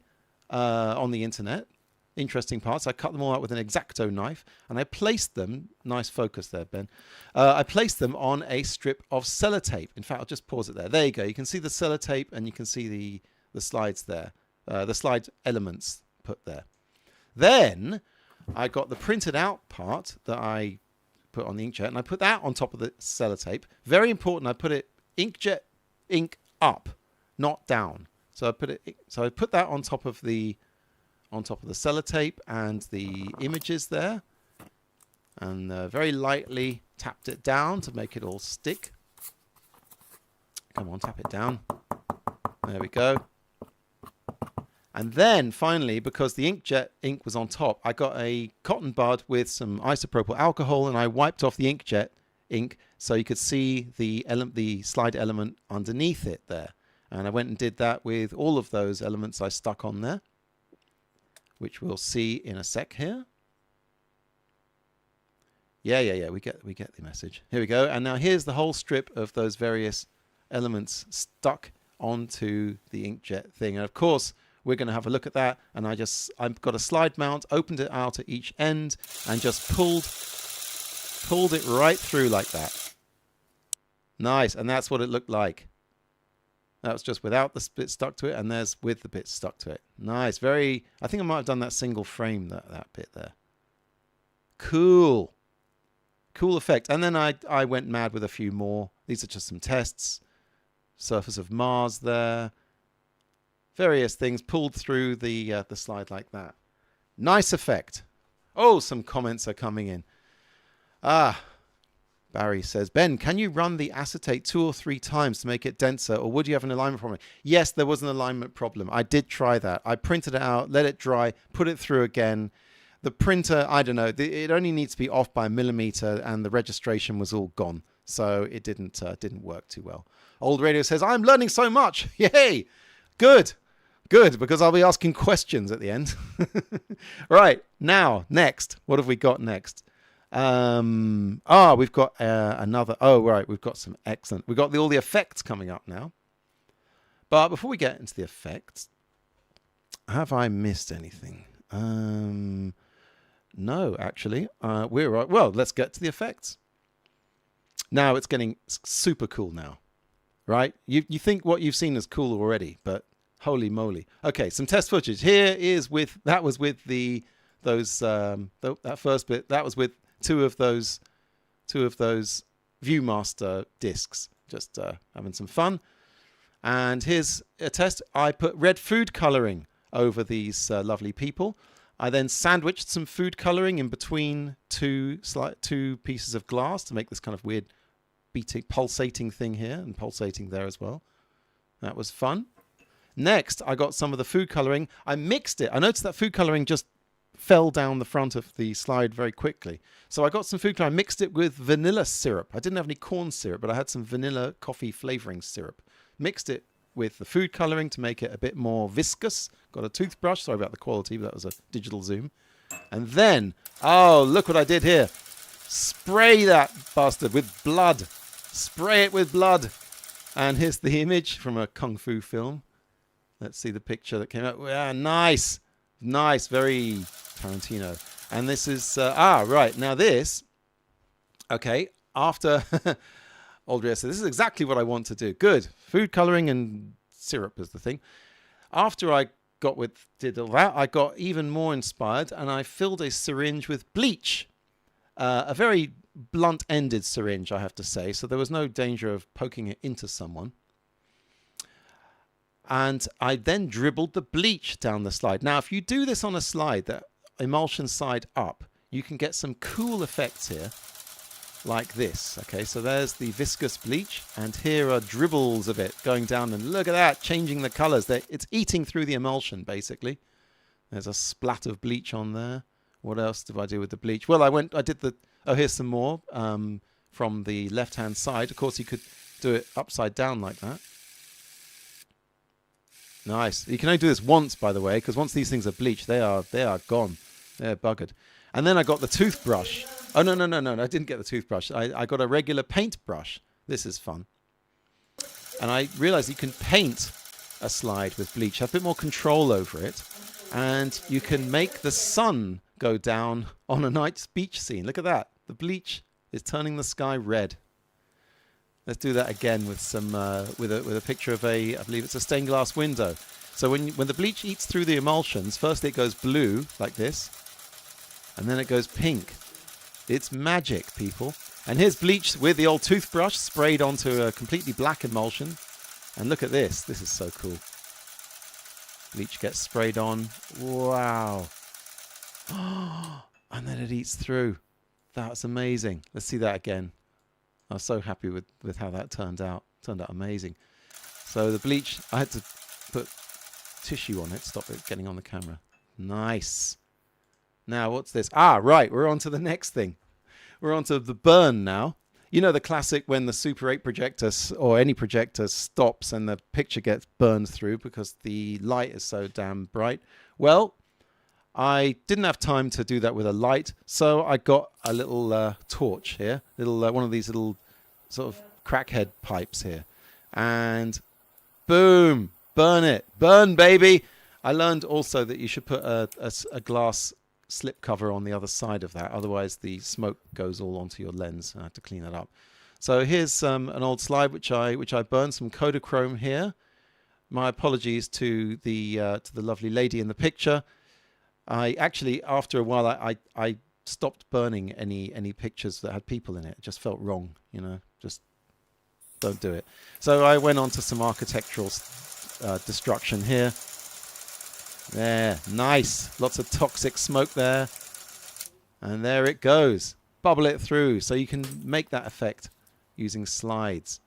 Speaker 1: internet. Interesting parts. I cut them all out with an X-Acto knife and I placed them, nice focus there, Ben. I placed them on a strip of sellotape. In fact, I'll just pause it there. There you go. You can see the sellotape and you can see the slides there, the slide elements put there. Then I got the printed out part that I put on the inkjet and I put that on top of the sellotape. Very important. I put it inkjet ink up, not down. So I put that on top of the sellotape and the images there, and very lightly tapped it down to make it all stick. Come on, tap it down. There we go. And then finally, because the inkjet ink was on top, I got a cotton bud with some isopropyl alcohol and I wiped off the inkjet ink so you could see the slide element underneath it there. And I went and did that with all of those elements I stuck on there, which we'll see in a sec here. Yeah, we get the message. Here we go. And now here's the whole strip of those various elements stuck onto the inkjet thing. And of course, we're going to have a look at that. And I've got a slide mount, opened it out at each end, and just pulled it right through like that. Nice. And that's what it looked like. That was just without the bit stuck to it, and there's with the bit stuck to it. Nice. Very, I think I might have done that single frame, that bit there. Cool. Cool effect. And then I went mad with a few more. These are just some tests. Surface of Mars there. Various things pulled through the slide like that. Nice effect. Oh, some comments are coming in. Barry says, Ben, can you run the acetate 2 or 3 times to make it denser, or would you have an alignment problem? Yes, there was an alignment problem. I did try that. I printed it out, let it dry, put it through again. The printer, I don't know, it only needs to be off by 1 millimeter, and the registration was all gone. So it didn't work too well. Old Radio says, I'm learning so much. Yay! Good, because I'll be asking questions at the end. Right, now, next. What have we got next? We've got another. Oh, right. We've got some excellent. We've got all the effects coming up now. But before we get into the effects, have I missed anything? No, actually. We're right. Well, let's get to the effects. Now it's getting super cool now, right? You think what you've seen is cool already, but holy moly. Okay, some test footage. Here is with, that was with that first bit, that was with two of those Viewmaster discs, just having some fun. And here's a test. I put red food coloring over these lovely people. I then sandwiched some food coloring in between two pieces of glass to make this kind of weird beating, pulsating thing here, and pulsating there as well. That was fun. Next, I got some of the food coloring. I mixed it. I noticed that food coloring just fell down the front of the slide very quickly. So I got some food coloring. I mixed it with vanilla syrup. I didn't have any corn syrup, but I had some vanilla coffee flavoring syrup. Mixed it with the food coloring to make it a bit more viscous. Got a toothbrush. Sorry about the quality, but that was a digital zoom. And then, oh, look what I did here. Spray that bastard with blood. Spray it with blood. And here's the image from a kung fu film. Let's see the picture that came out. Yeah, nice. Nice. Very Tarantino. And this is, right. Now this, okay, after Aldria said, this is exactly what I want to do. Good. Food coloring and syrup is the thing. After I did all that, I got even more inspired, and I filled a syringe with bleach. A very blunt-ended syringe, I have to say, so there was no danger of poking it into someone. And I then dribbled the bleach down the slide. Now, if you do this on a slide, the emulsion side up, you can get some cool effects here, like this. Okay, so there's the viscous bleach, and here are dribbles of it going down, and look at that, changing the colors. It's eating through the emulsion, basically. There's a splat of bleach on there. What else did I do with the bleach? Well, here's some more from the left-hand side. Of course, you could do it upside down like that. Nice. You can only do this once, by the way, because once these things are bleached, they are gone. They're buggered. And then I got the toothbrush. Oh, no, I didn't get the toothbrush. I got a regular paintbrush. This is fun. And I realized you can paint a slide with bleach, have a bit more control over it, and you can make the sun go down on a nice beach scene. Look at that. The bleach is turning the sky red. Let's do that again with some with a picture of I believe it's a stained glass window. So when the bleach eats through the emulsions, first it goes blue like this, and then it goes pink. It's magic, people. And here's bleach with the old toothbrush sprayed onto a completely black emulsion. And look at this. This is so cool. Bleach gets sprayed on. Wow. And then it eats through. That's amazing. Let's see that again. I was so happy with how that turned out. Turned out amazing. So the bleach, I had to put tissue on it, stop it getting on the camera. Nice. Now, what's this? Right, we're on to the next thing. We're on to the burn now. You know the classic when the Super 8 projector or any projector stops and the picture gets burned through because the light is so damn bright. Well, I didn't have time to do that with a light, so I got a little torch here, one of these little sort of crackhead pipes here, and boom, burn it, burn baby. I learned also that you should put a glass slip cover on the other side of that, otherwise the smoke goes all onto your lens. I have to clean that up. So here's an old slide which I burned, some Kodachrome here. My apologies to the lovely lady in the picture. I actually, after a while, I stopped burning any pictures that had people in it. It just felt wrong, you know. Just don't do it. So I went on to some architectural destruction here. There, nice. Lots of toxic smoke there. And there it goes. Bubble it through. So you can make that effect using slides.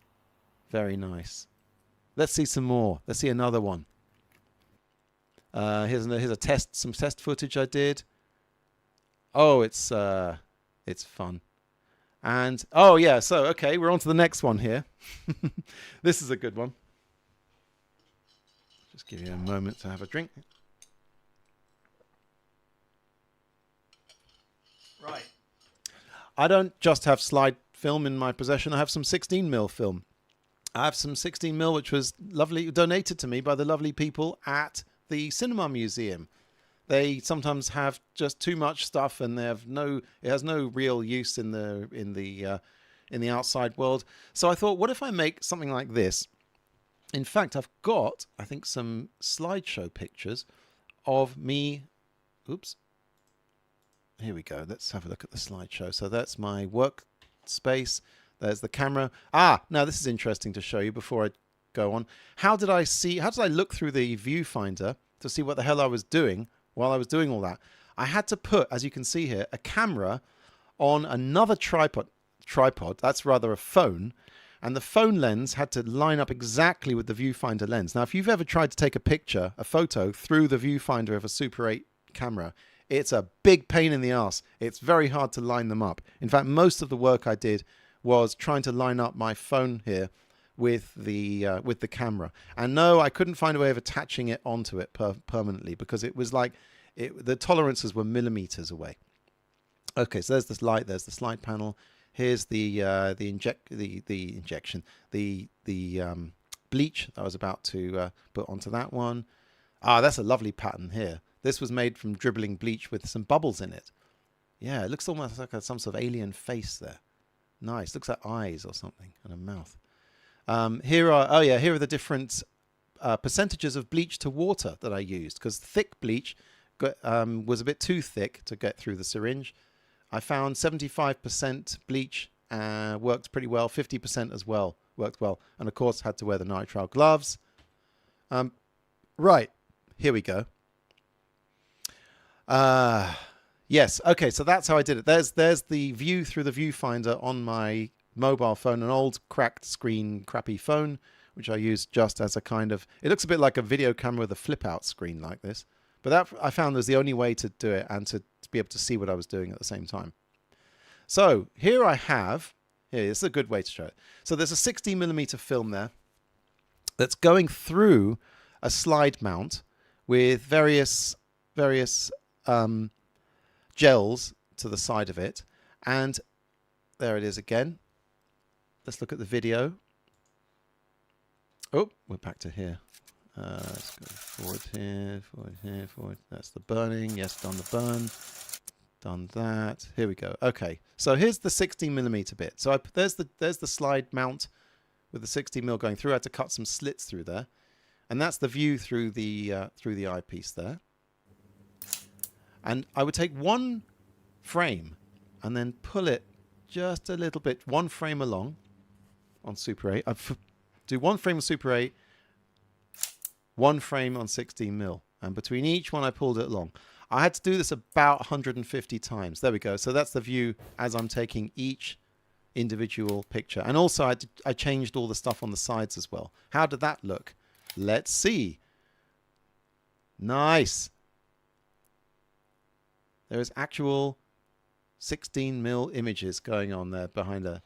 Speaker 1: Very nice. Let's see some more. Let's see another one. Here's some test footage I did. Oh, it's fun. And oh yeah, so okay, we're on to the next one here. This is a good one. Just give you a moment to have a drink. Right. I don't just have slide film in my possession. I have some 16mm film. I have some 16mm which was lovely, donated to me by the lovely people at the Cinema Museum. They sometimes have just too much stuff, and it has no real use in the in the outside world. So I thought, what if I make something like this? In fact, I've got, I think, some slideshow pictures of me. Oops. Here we go. Let's have a look at the slideshow. So that's my workspace. There's the camera. Now this is interesting to show you before I go on. How did I look through the viewfinder to see what the hell I was doing while I was doing all that? I had to put, as you can see here, a camera on another tripod. That's rather a phone. And the phone lens had to line up exactly with the viewfinder lens. Now, if you've ever tried to take a photo through the viewfinder of a Super 8 camera, it's a big pain in the ass. It's very hard to line them up. In fact, most of the work I did was trying to line up my phone here with the camera. And no, I couldn't find a way of attaching it onto it permanently, because it was like the tolerances were millimeters away. Okay, so there's this light. There's the slide panel. Here's the bleach that I was about to put onto that one. That's a lovely pattern here. This was made from dribbling bleach with some bubbles in it. Yeah, it looks almost like some sort of alien face there. Nice. Looks like eyes or something and a mouth. Here are the different percentages of bleach to water that I used, because thick bleach was a bit too thick to get through the syringe. I found 75% bleach worked pretty well. 50% as well worked well. And of course, had to wear the nitrile gloves. Right, here we go. Yes, okay, so that's how I did it. There's the view through the viewfinder on my mobile phone, an old cracked screen, crappy phone, which I used just as a kind of... It looks a bit like a video camera with a flip-out screen like this. But that I found was the only way to do it and to be able to see what I was doing at the same time. So here I have... Here, this is a good way to show it. So there's a 16mm film there that's going through a slide mount with various gels to the side of it. And there it is again. Let's look at the video. Oh, we're back to here. Let's go forward here, forward here, forward. That's the burning. Yes, done the burn. Done that. Here we go. Okay, so here's the 16mm bit. So there's the slide mount with the 16mm going through. I had to cut some slits through there, and that's the view through the eyepiece there. And I would take one frame and then pull it just a little bit, one frame along on Super 8. I'd do one frame on Super 8, one frame on 16mm. And between each one, I pulled it along. I had to do this about 150 times. There we go. So that's the view as I'm taking each individual picture. And also, I changed all the stuff on the sides as well. How did that look? Let's see. Nice. There is actual 16mm images going on there behind there.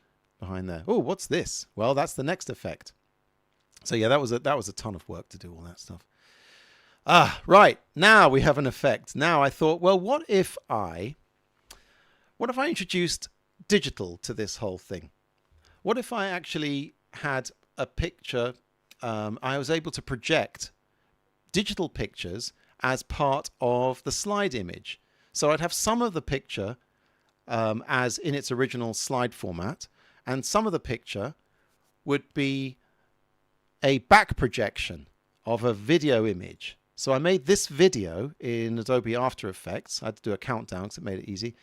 Speaker 1: Oh, what's this? Well, that's the next effect. So yeah, that was a ton of work to do all that stuff. Right, now we have an effect. Now I thought, well, what if I introduced digital to this whole thing? What if I actually had a picture, I was able to project digital pictures as part of the slide image. So I'd have some of the picture as in its original slide format, and some of the picture would be a back projection of a video image. So I made this video in Adobe After Effects. I had to do a countdown because it made it easy,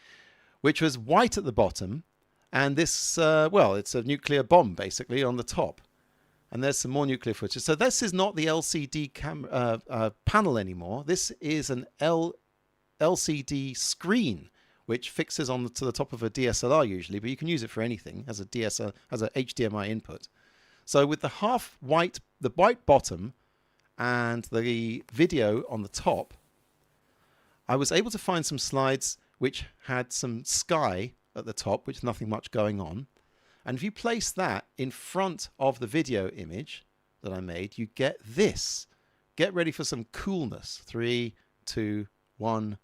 Speaker 1: which was white at the bottom, and this, well, it's a nuclear bomb basically on the top. And there's some more nuclear footage. So this is not the LCD panel anymore. This is an LCD screen, which fixes on to the top of a DSLR usually, but you can use it for anything as a DSLR, as a HDMI input. So with the the white bottom and the video on the top, I was able to find some slides which had some sky at the top, which nothing much going on. And if you place that in front of the video image that I made, you get this. Get ready for some coolness. 3, 2, 1.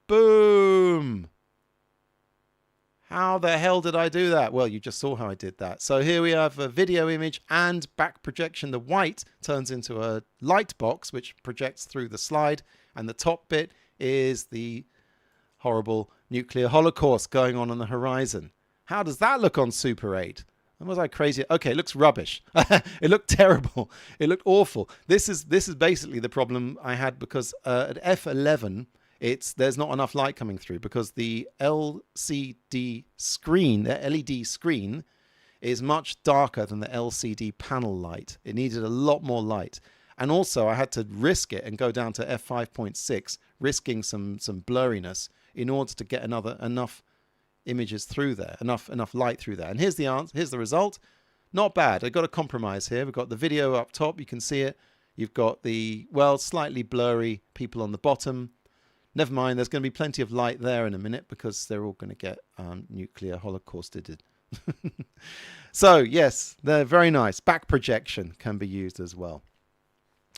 Speaker 1: Boom! How the hell did I do that? Well, you just saw how I did that. So here we have a video image and back projection. The white turns into a light box, which projects through the slide. And the top bit is the horrible nuclear holocaust going on the horizon. How does that look on Super 8? Was I crazy? Okay, it looks rubbish. It looked terrible. It looked awful. This is basically the problem I had because at f11 there's not enough light coming through because the LCD screen, the LED screen, is much darker than the LCD panel light. It needed a lot more light. And also I had to risk it and go down to f5.6, risking some blurriness in order to get enough images through there, enough light through there. And here's the answer. Here's the result. Not bad. I got a compromise here. We've got the video up top. You can see it. You've got the, well, slightly blurry people on the bottom. Never mind. There's going to be plenty of light there in a minute because they're all going to get nuclear holocausted. So yes, they're very nice. Back projection can be used as well.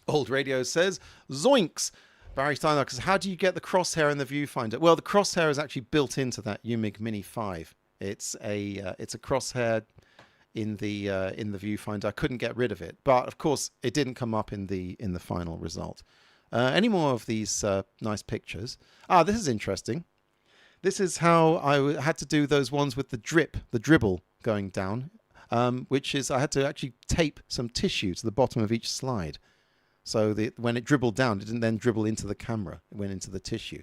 Speaker 1: Old Radio says, zoinks. Barry Steinlock says, how do you get the crosshair in the viewfinder? Well, the crosshair is actually built into that UMIG Mini 5. It's a crosshair in the viewfinder. I couldn't get rid of it, but of course it didn't come up in the final result. Any more of these nice pictures? This is interesting. This is how I had to do those ones with the dribble going down, which is I had to actually tape some tissue to the bottom of each slide. So when it dribbled down, it didn't then dribble into the camera. It went into the tissue.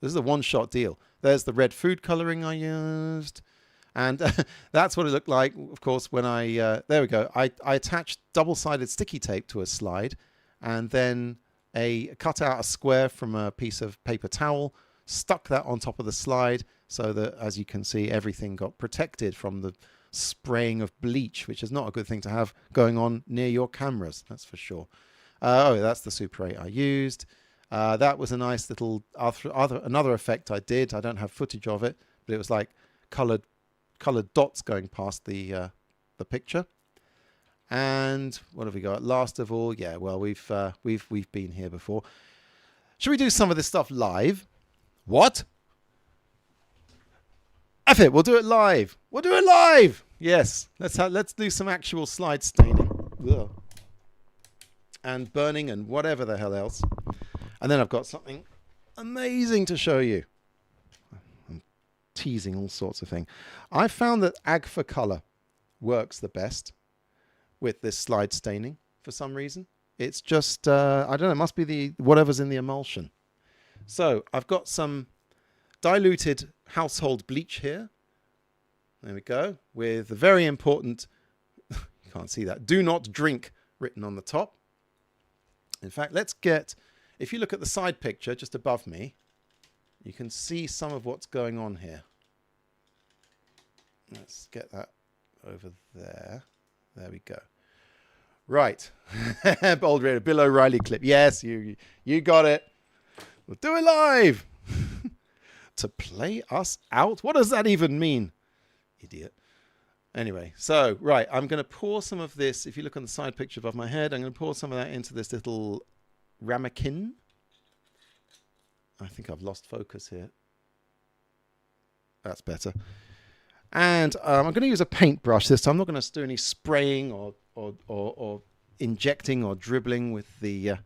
Speaker 1: This is a one-shot deal. There's the red food coloring I used. And that's what it looked like, of course, when there we go. I attached double-sided sticky tape to a slide and then cut out a square from a piece of paper towel, stuck that on top of the slide so that, as you can see, everything got protected from the spraying of bleach, which is not a good thing to have going on near your cameras, that's for sure. That's the Super 8 I used. That was a nice little another effect I did. I don't have footage of it, but it was like colored dots going past the picture. And what have we got? Last of all, yeah. Well, we've been here before. Should we do some of this stuff live? What? F it. We'll do it live. We'll do it live. Yes. Let's do some actual slide staining. Ugh. And burning and whatever the hell else. And then I've got something amazing to show you. I'm teasing all sorts of things. I found that Agfa Color works the best with this slide staining for some reason. It's just, I don't know, it must be whatever's in the emulsion. So I've got some diluted household bleach here. There we go. With the very important, you can't see that, do not drink written on the top. In fact, let's get, if you look at the side picture just above me, you can see some of what's going on here. Let's get that over there. There we go. Right. Bold Radio, Bill O'Reilly clip. Yes, you got it. We'll do it live. To play us out? What does that even mean? Idiot. Anyway, so, right, I'm going to pour some of this. If you look on the side picture above my head, I'm going to pour some of that into this little ramekin. I think I've lost focus here. That's better. And I'm going to use a paintbrush this time. I'm not going to do any spraying or injecting or dribbling with the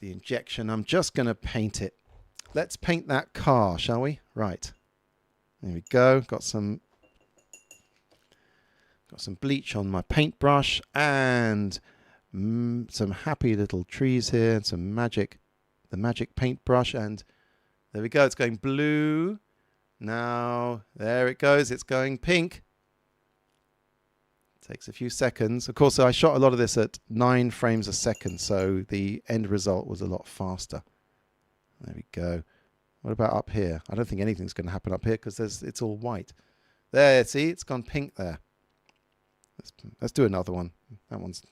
Speaker 1: injection. I'm just going to paint it. Let's paint that car, shall we? Right. There we go. Got some bleach on my paintbrush and some happy little trees here and some the magic paintbrush, and there we go. It's going blue. Now, there it goes. It's going pink. Takes a few seconds. Of course, I shot a lot of this at 9 frames a second, so the end result was a lot faster. There we go. What about up here? I don't think anything's going to happen up here because it's all white. There, see? It's gone pink there. Let's do another one. That one's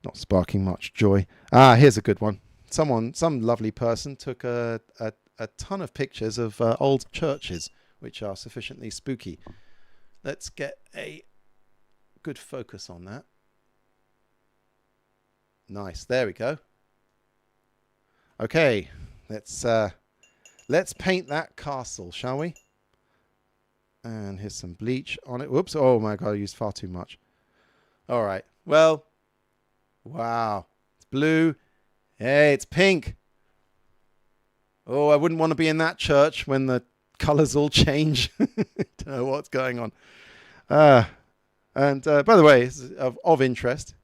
Speaker 1: not sparking much joy. Here's a good one. Some lovely person took a ton of pictures of old churches, which are sufficiently spooky. Let's get a good focus on that. Nice. There we go. Okay, let's paint that castle, shall we? And here's some bleach on it. Whoops. Oh my God, I used far too much. All right. Well, wow. It's blue. Hey, it's pink. Oh, I wouldn't want to be in that church when the colors all change. Don't know what's going on. And by the way, it's of interest.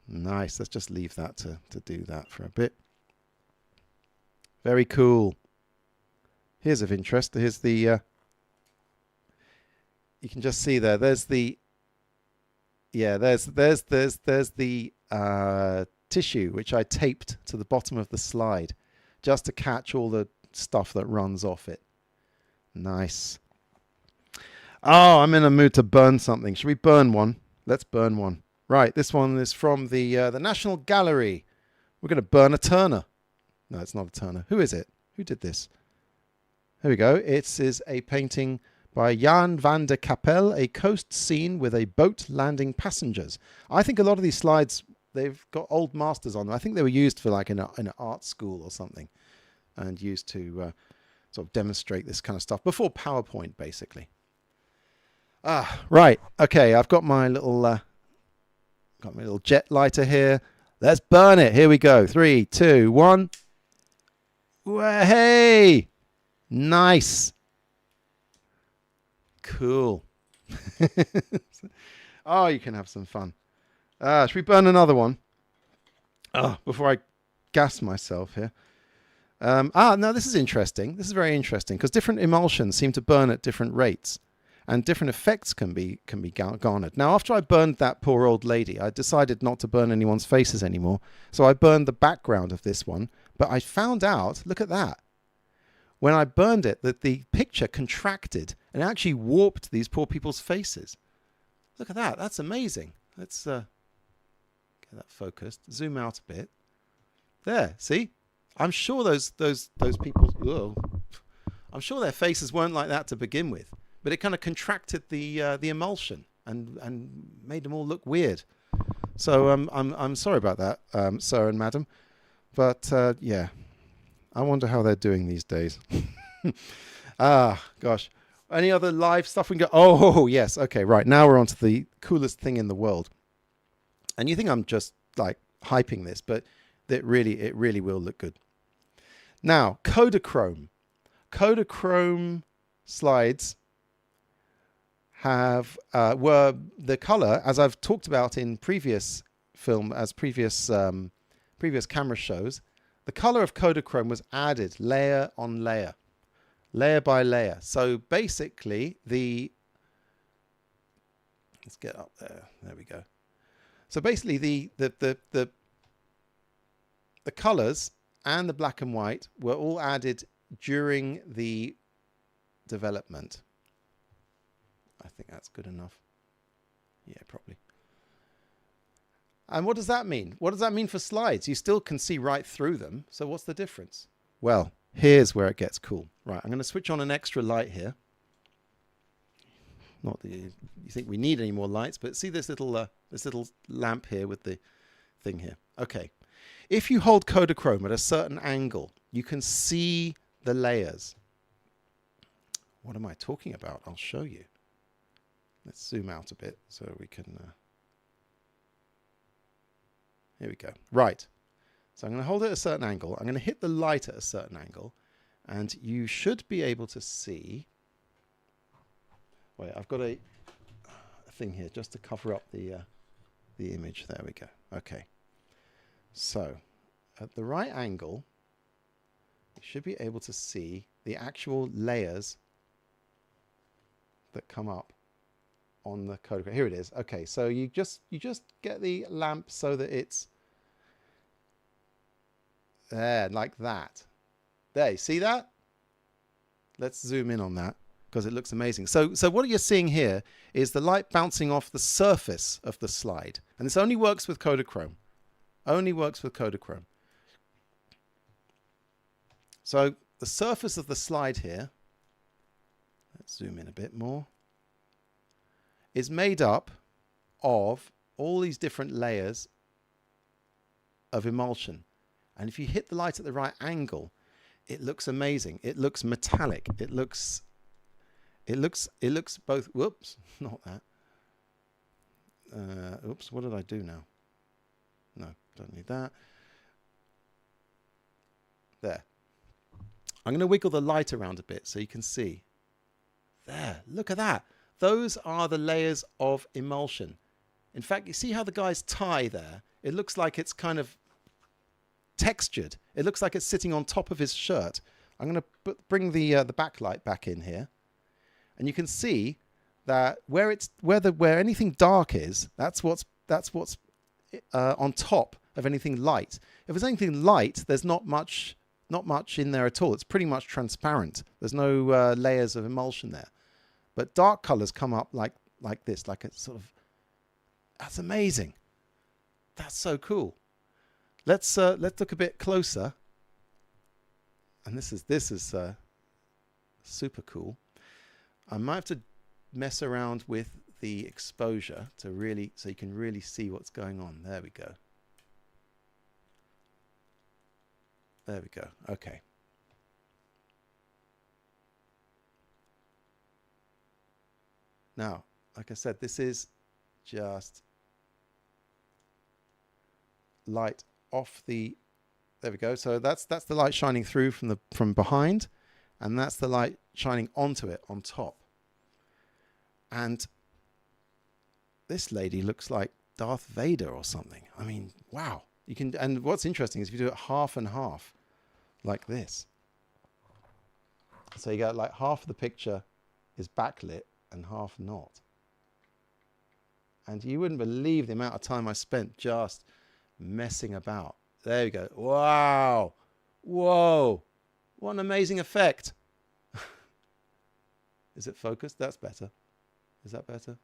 Speaker 1: Nice. Let's just leave that to do that for a bit. Very cool. Here's of interest. Here's the. You can just see there. There's the. Yeah. There's the tissue which I taped to the bottom of the slide, just to catch all the stuff that runs off it. Nice. Oh, I'm in a mood to burn something. Should we burn one? Let's burn one. Right, this one is from the National Gallery. We're going to burn a Turner. No, it's not a Turner. Who is it? Who did this? Here we go. It is a painting by Jan van der Kapel, a coast scene with a boat landing passengers. I think a lot of these slides, they've got old masters on them. I think they were used for like in an art school or something, and used to sort of demonstrate this kind of stuff before PowerPoint, basically. Right. Okay, I've got my little jet lighter here. Let's burn it. Here we go. 3, 2, 1. Hey! Nice. Cool. Oh, you can have some fun. Should we burn another one? Before I gas myself here. No, this is interesting. This is very interesting because different emulsions seem to burn at different rates, and different effects can be garnered. Now, after I burned that poor old lady, I decided not to burn anyone's faces anymore. So I burned the background of this one. But I found out, look at that. When I burned it, that the picture contracted and actually warped these poor people's faces. Look at that. That's amazing. Let's get that focused. Zoom out a bit. There, see? I'm sure those people, I'm sure their faces weren't like that to begin with. But it kind of contracted the emulsion and made them all look weird. So I'm sorry about that, sir and madam. But yeah, I wonder how they're doing these days. Gosh. Any other live stuff we can go? Oh, yes. Okay, right. Now we're on to the coolest thing in the world. And you think I'm just like hyping this, but it really will look good. Now, Kodachrome. Kodachrome slides have were the color, as I've talked about in previous camera shows. The color of Kodachrome was added layer on layer, layer by layer. So basically, let's get up there. There we go. So basically, the colors and the black and white were all added during the development. I think that's good enough. Yeah, probably. And what does that mean? What does that mean for slides? You still can see right through them. So what's the difference? Well, here's where it gets cool. Right, I'm going to switch on an extra light here. Not that you think we need any more lights, but see this little lamp here with the thing here. Okay. If you hold Kodachrome at a certain angle, you can see the layers. What am I talking about? I'll show you. Let's zoom out a bit so we can... Here we go. Right. So I'm going to hold it at a certain angle. I'm going to hit the light at a certain angle. And you should be able to see... Wait, I've got a thing here just to cover up the image. There we go. Okay. So at the right angle, you should be able to see the actual layers that come up on the Kodak. Here it is. Okay, so you just get the lamp so that it's there, like that. There, you see that? Let's zoom in on that because it looks amazing. So what you're seeing here is the light bouncing off the surface of the slide, and this only works with Kodachrome. Only works with Kodachrome. So the surface of the slide here, let's zoom in a bit more, is made up of all these different layers of emulsion. And if you hit the light at the right angle, it looks amazing. It looks metallic. It looks both, whoops, not that. Oops, what did I do now? No, don't need that. There. I'm going to wiggle the light around a bit so you can see. There, look at that. Those are the layers of emulsion. In fact, you see how the guy's tie there? It looks like it's kind of textured. It looks like it's sitting on top of his shirt. I'm going to bring the backlight back in here, and you can see that where anything dark is, that's what's on top of anything light. If there's anything light, there's not much in there at all. It's pretty much transparent. There's no layers of emulsion there. But dark colors come up like this, like it's sort of. That's amazing. That's so cool. Let's look a bit closer. And this is super cool. I might have to mess around with the exposure so you can really see what's going on. There we go. There we go. Okay. Now, like I said, this is just light off the. There we go. So that's the light shining through from behind, and that's the light shining onto it on top. And this lady looks like Darth Vader or something. I mean, wow. You can, and what's interesting is if you do it half and half, like this. So you got like half of the picture is backlit and half not. And you wouldn't believe the amount of time I spent just messing about. There you go. Wow. Whoa. What an amazing effect. Is it focused? That's better. Is that better?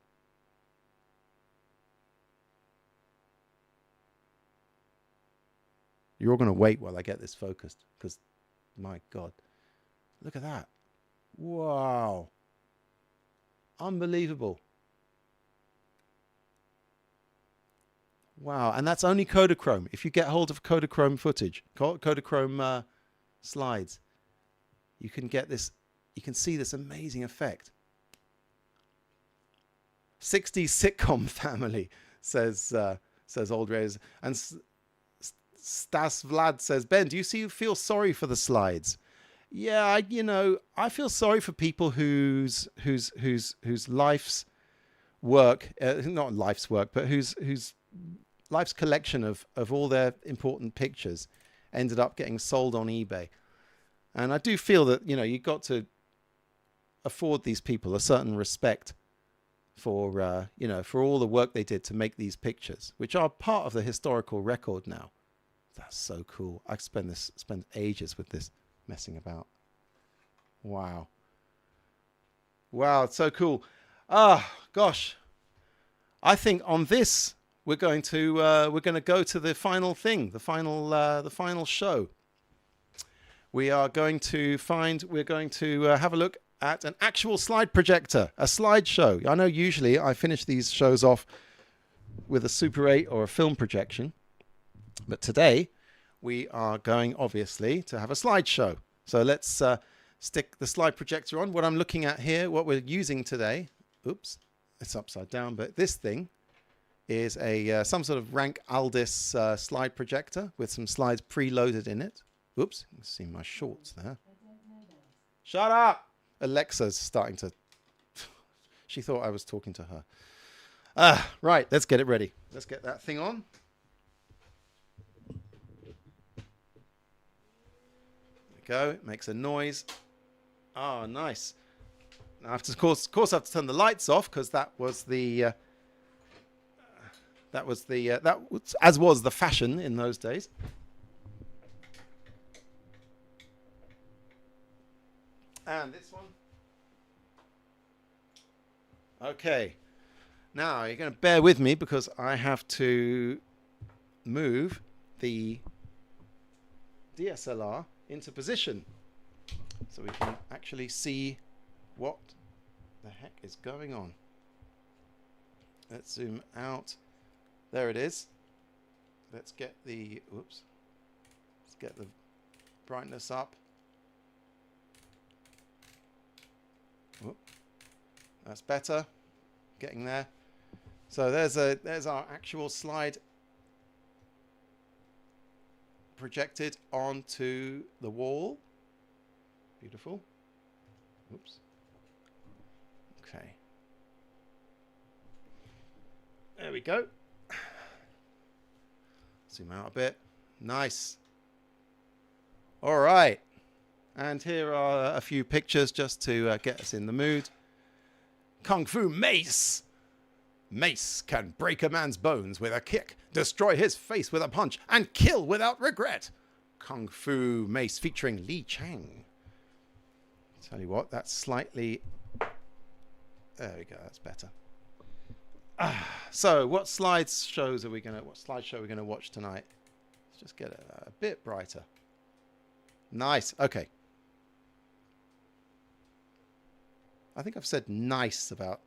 Speaker 1: You're all going to wait while I get this focused, because, my God, look at that. Wow. Unbelievable. Wow. And that's only Kodachrome. If you get hold of Kodachrome footage, Kodachrome slides, you can get this, you can see this amazing effect. 60s sitcom family, says Old Reyes. And Stas Vlad says, Ben, do you feel sorry for the slides? Yeah, I feel sorry for people whose life's work, not life's work, but whose life's collection of all their important pictures ended up getting sold on eBay. And I do feel that, you've got to afford these people a certain respect for, for all the work they did to make these pictures, which are part of the historical record now. That's so cool. I spend ages with this messing about. Wow. Wow, it's so cool. Gosh. I think on this we're going to go to the final thing, the final show. We're going to have a look at an actual slide projector, a slideshow. I know usually I finish these shows off with a Super 8 or a film projection. But today, we are going, obviously, to have a slideshow. So let's stick the slide projector on. What I'm looking at here, what we're using today, oops, it's upside down, but this thing is some sort of Rank Aldis slide projector with some slides preloaded in it. Oops, you can see my shorts there. Shut up! Alexa's starting to... She thought I was talking to her. Right, let's get it ready. Let's get that thing on. Go. It makes a noise. Oh, nice. Now, of course, I have to turn the lights off because that was as was the fashion in those days. And this one. Okay. Now you're going to bear with me because I have to move the DSLR into position so we can actually see what the heck is going on. Let's zoom out. There it is. Let's get the brightness up. Whoop. That's better. Getting there. So there's our actual slide projected onto the wall. Beautiful. Oops. Okay. There we go. Zoom out a bit. Nice. All right. And here are a few pictures just to get us in the mood. Kung Fu Mace. Mace can break a man's bones with a kick, destroy his face with a punch, and kill without regret. Kung Fu Mace featuring Li Chang. Tell you what, that's slightly... There we go, that's better. So, what slideshow are we going to watch tonight? Let's just get it a bit brighter. Nice. Okay. I think I've said nice about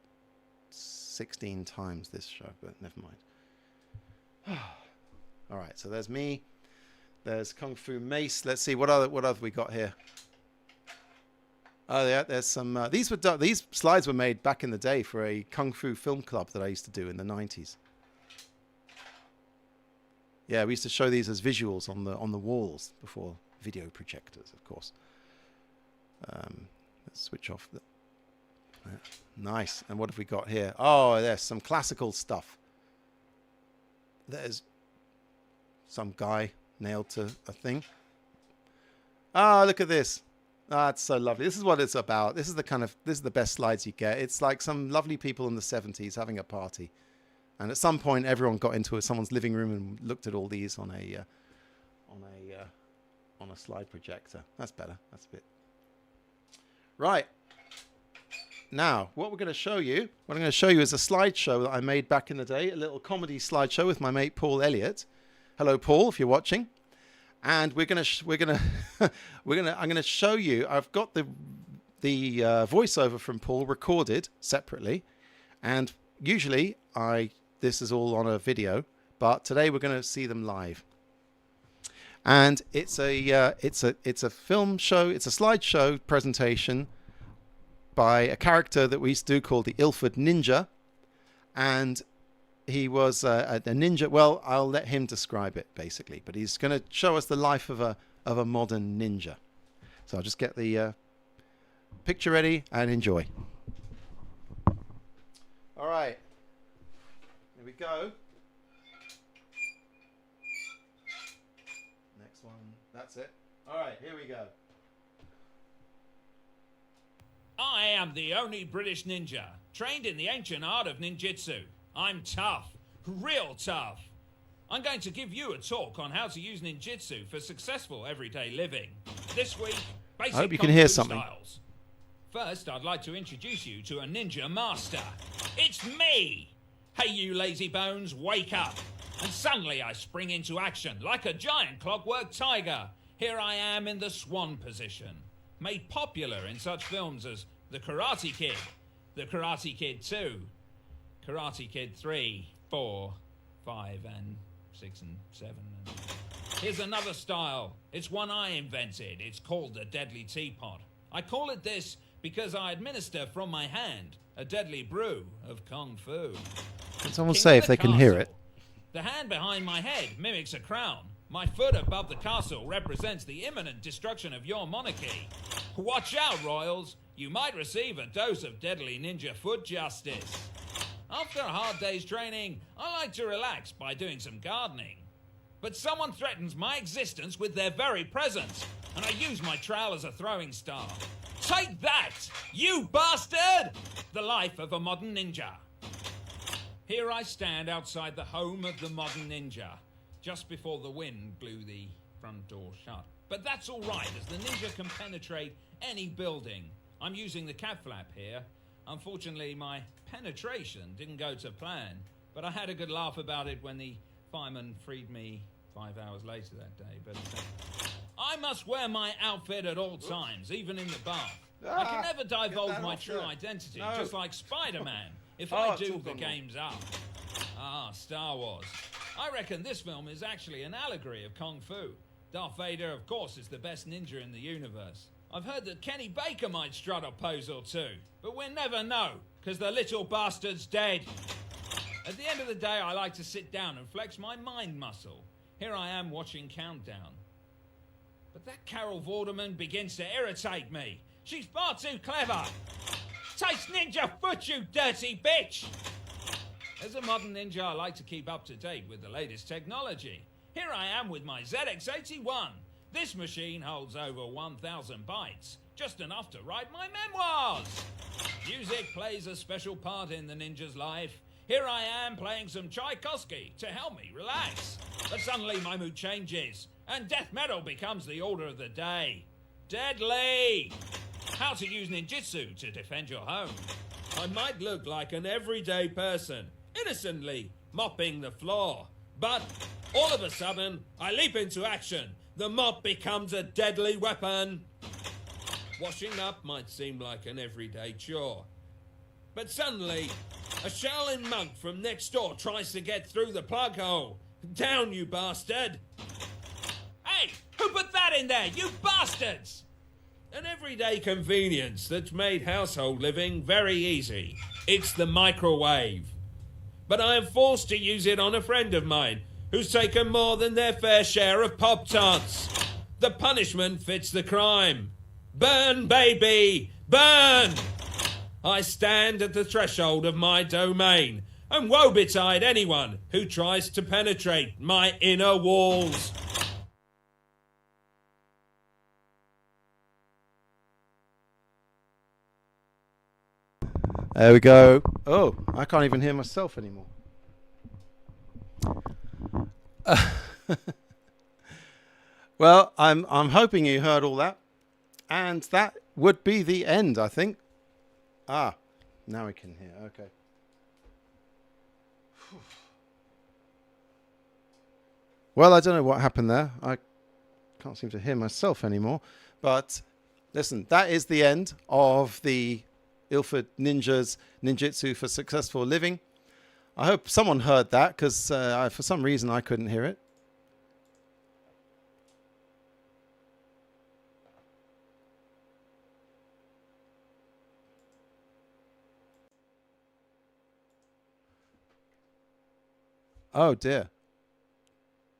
Speaker 1: 16 times this show, but never mind. All right, so there's me. There's Kung Fu Mace. Let's see what other we got here. Oh yeah, there's some. These slides were made back in the day for a Kung Fu film club that I used to do in the 90s. Yeah, we used to show these as visuals on the walls before video projectors, of course. Let's switch off the. Nice. And what have we got here? Oh, there's some classical stuff. There's some guy nailed to a thing. Ah, look at this. Ah, it's so lovely. This is what it's about. This is the best slides you get. It's like some lovely people in the 70s having a party. And at some point everyone got into someone's living room and looked at all these on a slide projector. That's better. That's a bit. Right. Now, what I'm going to show you is a slideshow that I made back in the day, a little comedy slideshow with my mate Paul Elliott. Hello, Paul, if you're watching. And I'm going to show you. I've got the voiceover from Paul recorded separately, and usually this is all on a video, but today we're going to see them live. And it's a film show. It's a slideshow presentation by a character that we used to do called the Ilford Ninja, and he was a ninja. Well, I'll let him describe it basically, but he's going to show us the life of a modern ninja. So I'll just get the picture ready and enjoy. All right, here we go. Next one. That's it. All right, here we go.
Speaker 2: I am the only British ninja, trained in the ancient art of ninjutsu. I'm tough, real tough. I'm going to give you a talk on how to use ninjutsu for successful everyday living. This week, basic
Speaker 1: I hope you can hear something.
Speaker 2: Styles. First, I'd like to introduce you to a ninja master. It's me! Hey you lazy bones, wake up! And suddenly I spring into action like a giant clockwork tiger. Here I am in the swan position. Made popular in such films as The Karate Kid, The Karate Kid 2, Karate Kid 3, 4, 5, and 6 and 7. Here's another style. It's one I invented. It's called the Deadly Teapot. I call it this because I administer from my hand a deadly brew of Kung Fu.
Speaker 1: Can someone say if they can hear it?
Speaker 2: The hand behind my head mimics a crown. My foot above the castle represents the imminent destruction of your monarchy. Watch out, royals. You might receive a dose of deadly ninja foot justice. After a hard day's training, I like to relax by doing some gardening. But someone threatens my existence with their very presence, and I use my trowel as a throwing star. Take that, you bastard! The life of a modern ninja. Here I stand outside the home of the modern ninja, just before the wind blew the front door shut. But that's all right, as the ninja can penetrate any building. I'm using the cab flap here. Unfortunately, my penetration didn't go to plan, but I had a good laugh about it when the fireman freed me 5 hours later that day. But I must wear my outfit at all times, even in the bath. I can never divulge my true identity, just like Spider-Man. If I do, the game's up. Ah, Star Wars. I reckon this film is actually an allegory of Kung Fu. Darth Vader, of course, is the best ninja in the universe. I've heard that Kenny Baker might strut a pose or two, but we'll never know, because the little bastard's dead. At the end of the day, I like to sit down and flex my mind muscle. Here I am watching Countdown. But that Carol Vorderman begins to irritate me. She's far too clever. Taste ninja foot, you dirty bitch! As a modern ninja, I like to keep up to date with the latest technology. Here I am with my ZX81. This machine holds over 1,000 bytes, just enough to write my memoirs. Music plays a special part in the ninja's life. Here I am playing some Tchaikovsky to help me relax. But suddenly my mood changes, and death metal becomes the order of the day. Deadly! How to use ninjutsu to defend your home. I might look like an everyday person, innocently mopping the floor. But all of a sudden, I leap into action. The mop becomes a deadly weapon. Washing up might seem like an everyday chore. But suddenly, a Shaolin monk from next door tries to get through the plug hole. Down, you bastard! Hey, who put that in there, you bastards? An everyday convenience that's made household living very easy. It's the microwave. But I am forced to use it on a friend of mine who's taken more than their fair share of Pop-Tarts. The punishment fits the crime. Burn, baby, burn! I stand at the threshold of my domain, and woe betide anyone who tries to penetrate my inner walls.
Speaker 1: There we go. Oh, I can't even hear myself anymore. Well, I'm hoping you heard all that, and that would be the end, I think. Ah, now we can hear. Okay. Well, I don't know what happened there. I can't seem to hear myself anymore. But listen, that is the end of the Ilford Ninjas Ninjutsu for Successful Living. I hope someone heard that, because for some reason I couldn't hear it. Oh dear.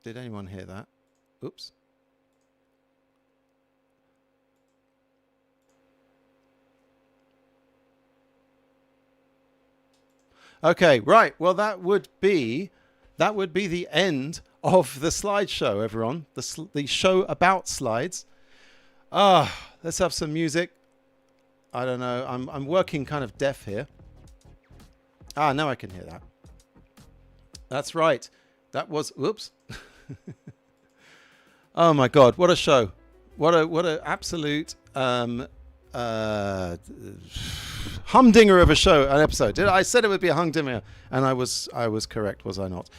Speaker 1: Did anyone hear that? Oops. Okay, right. Well, that would be the end of the slideshow, everyone. The show about slides. Let's have some music. I don't know. I'm working kind of deaf here. Now I can hear that. That's right. That was, whoops. Oh my God, what a show. What a absolute humdinger of a show, an episode. I said it would be a humdinger, and I was correct, was I not?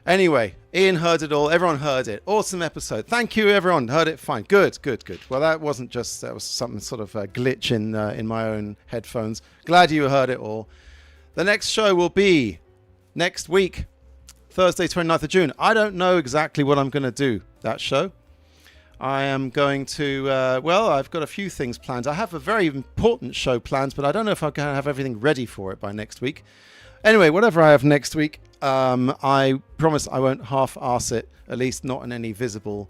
Speaker 1: Anyway, Ian heard it all. Everyone heard it. Awesome episode. Thank you, everyone. Heard it fine. Good. Well, that was something sort of a glitch in my own headphones. Glad you heard it all. The next show will be next week, Thursday, 29th of June. I don't know exactly what I'm going to do that show. I am going to, I've got a few things planned. I have a very important show planned, but I don't know if I'm going to have everything ready for it by next week. Anyway, whatever I have next week, I promise I won't half-arse it, at least not in any visible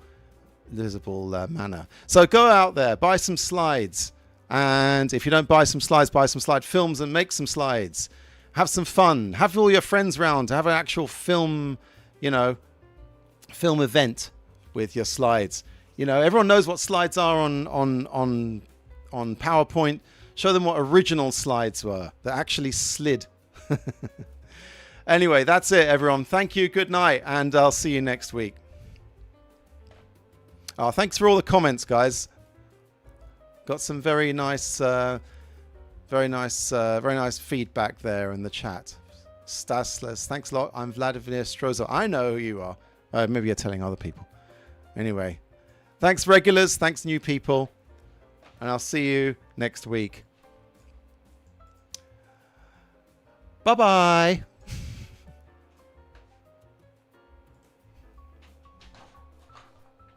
Speaker 1: manner. So go out there, buy some slides. And if you don't buy some slides, buy some slide films and make some slides. Have some fun. Have all your friends round. Have an actual film event with your slides. Everyone knows what slides are on PowerPoint. Show them what original slides were that actually slid. Anyway, that's it, everyone. Thank you. Good night, and I'll see you next week. Thanks for all the comments, guys. Got some very nice feedback there in the chat. Stasles, thanks a lot. I'm Vladimir Strozo. I know who you are. Maybe you're telling other people. Anyway, thanks regulars, thanks new people, and I'll see you next week. Bye-bye.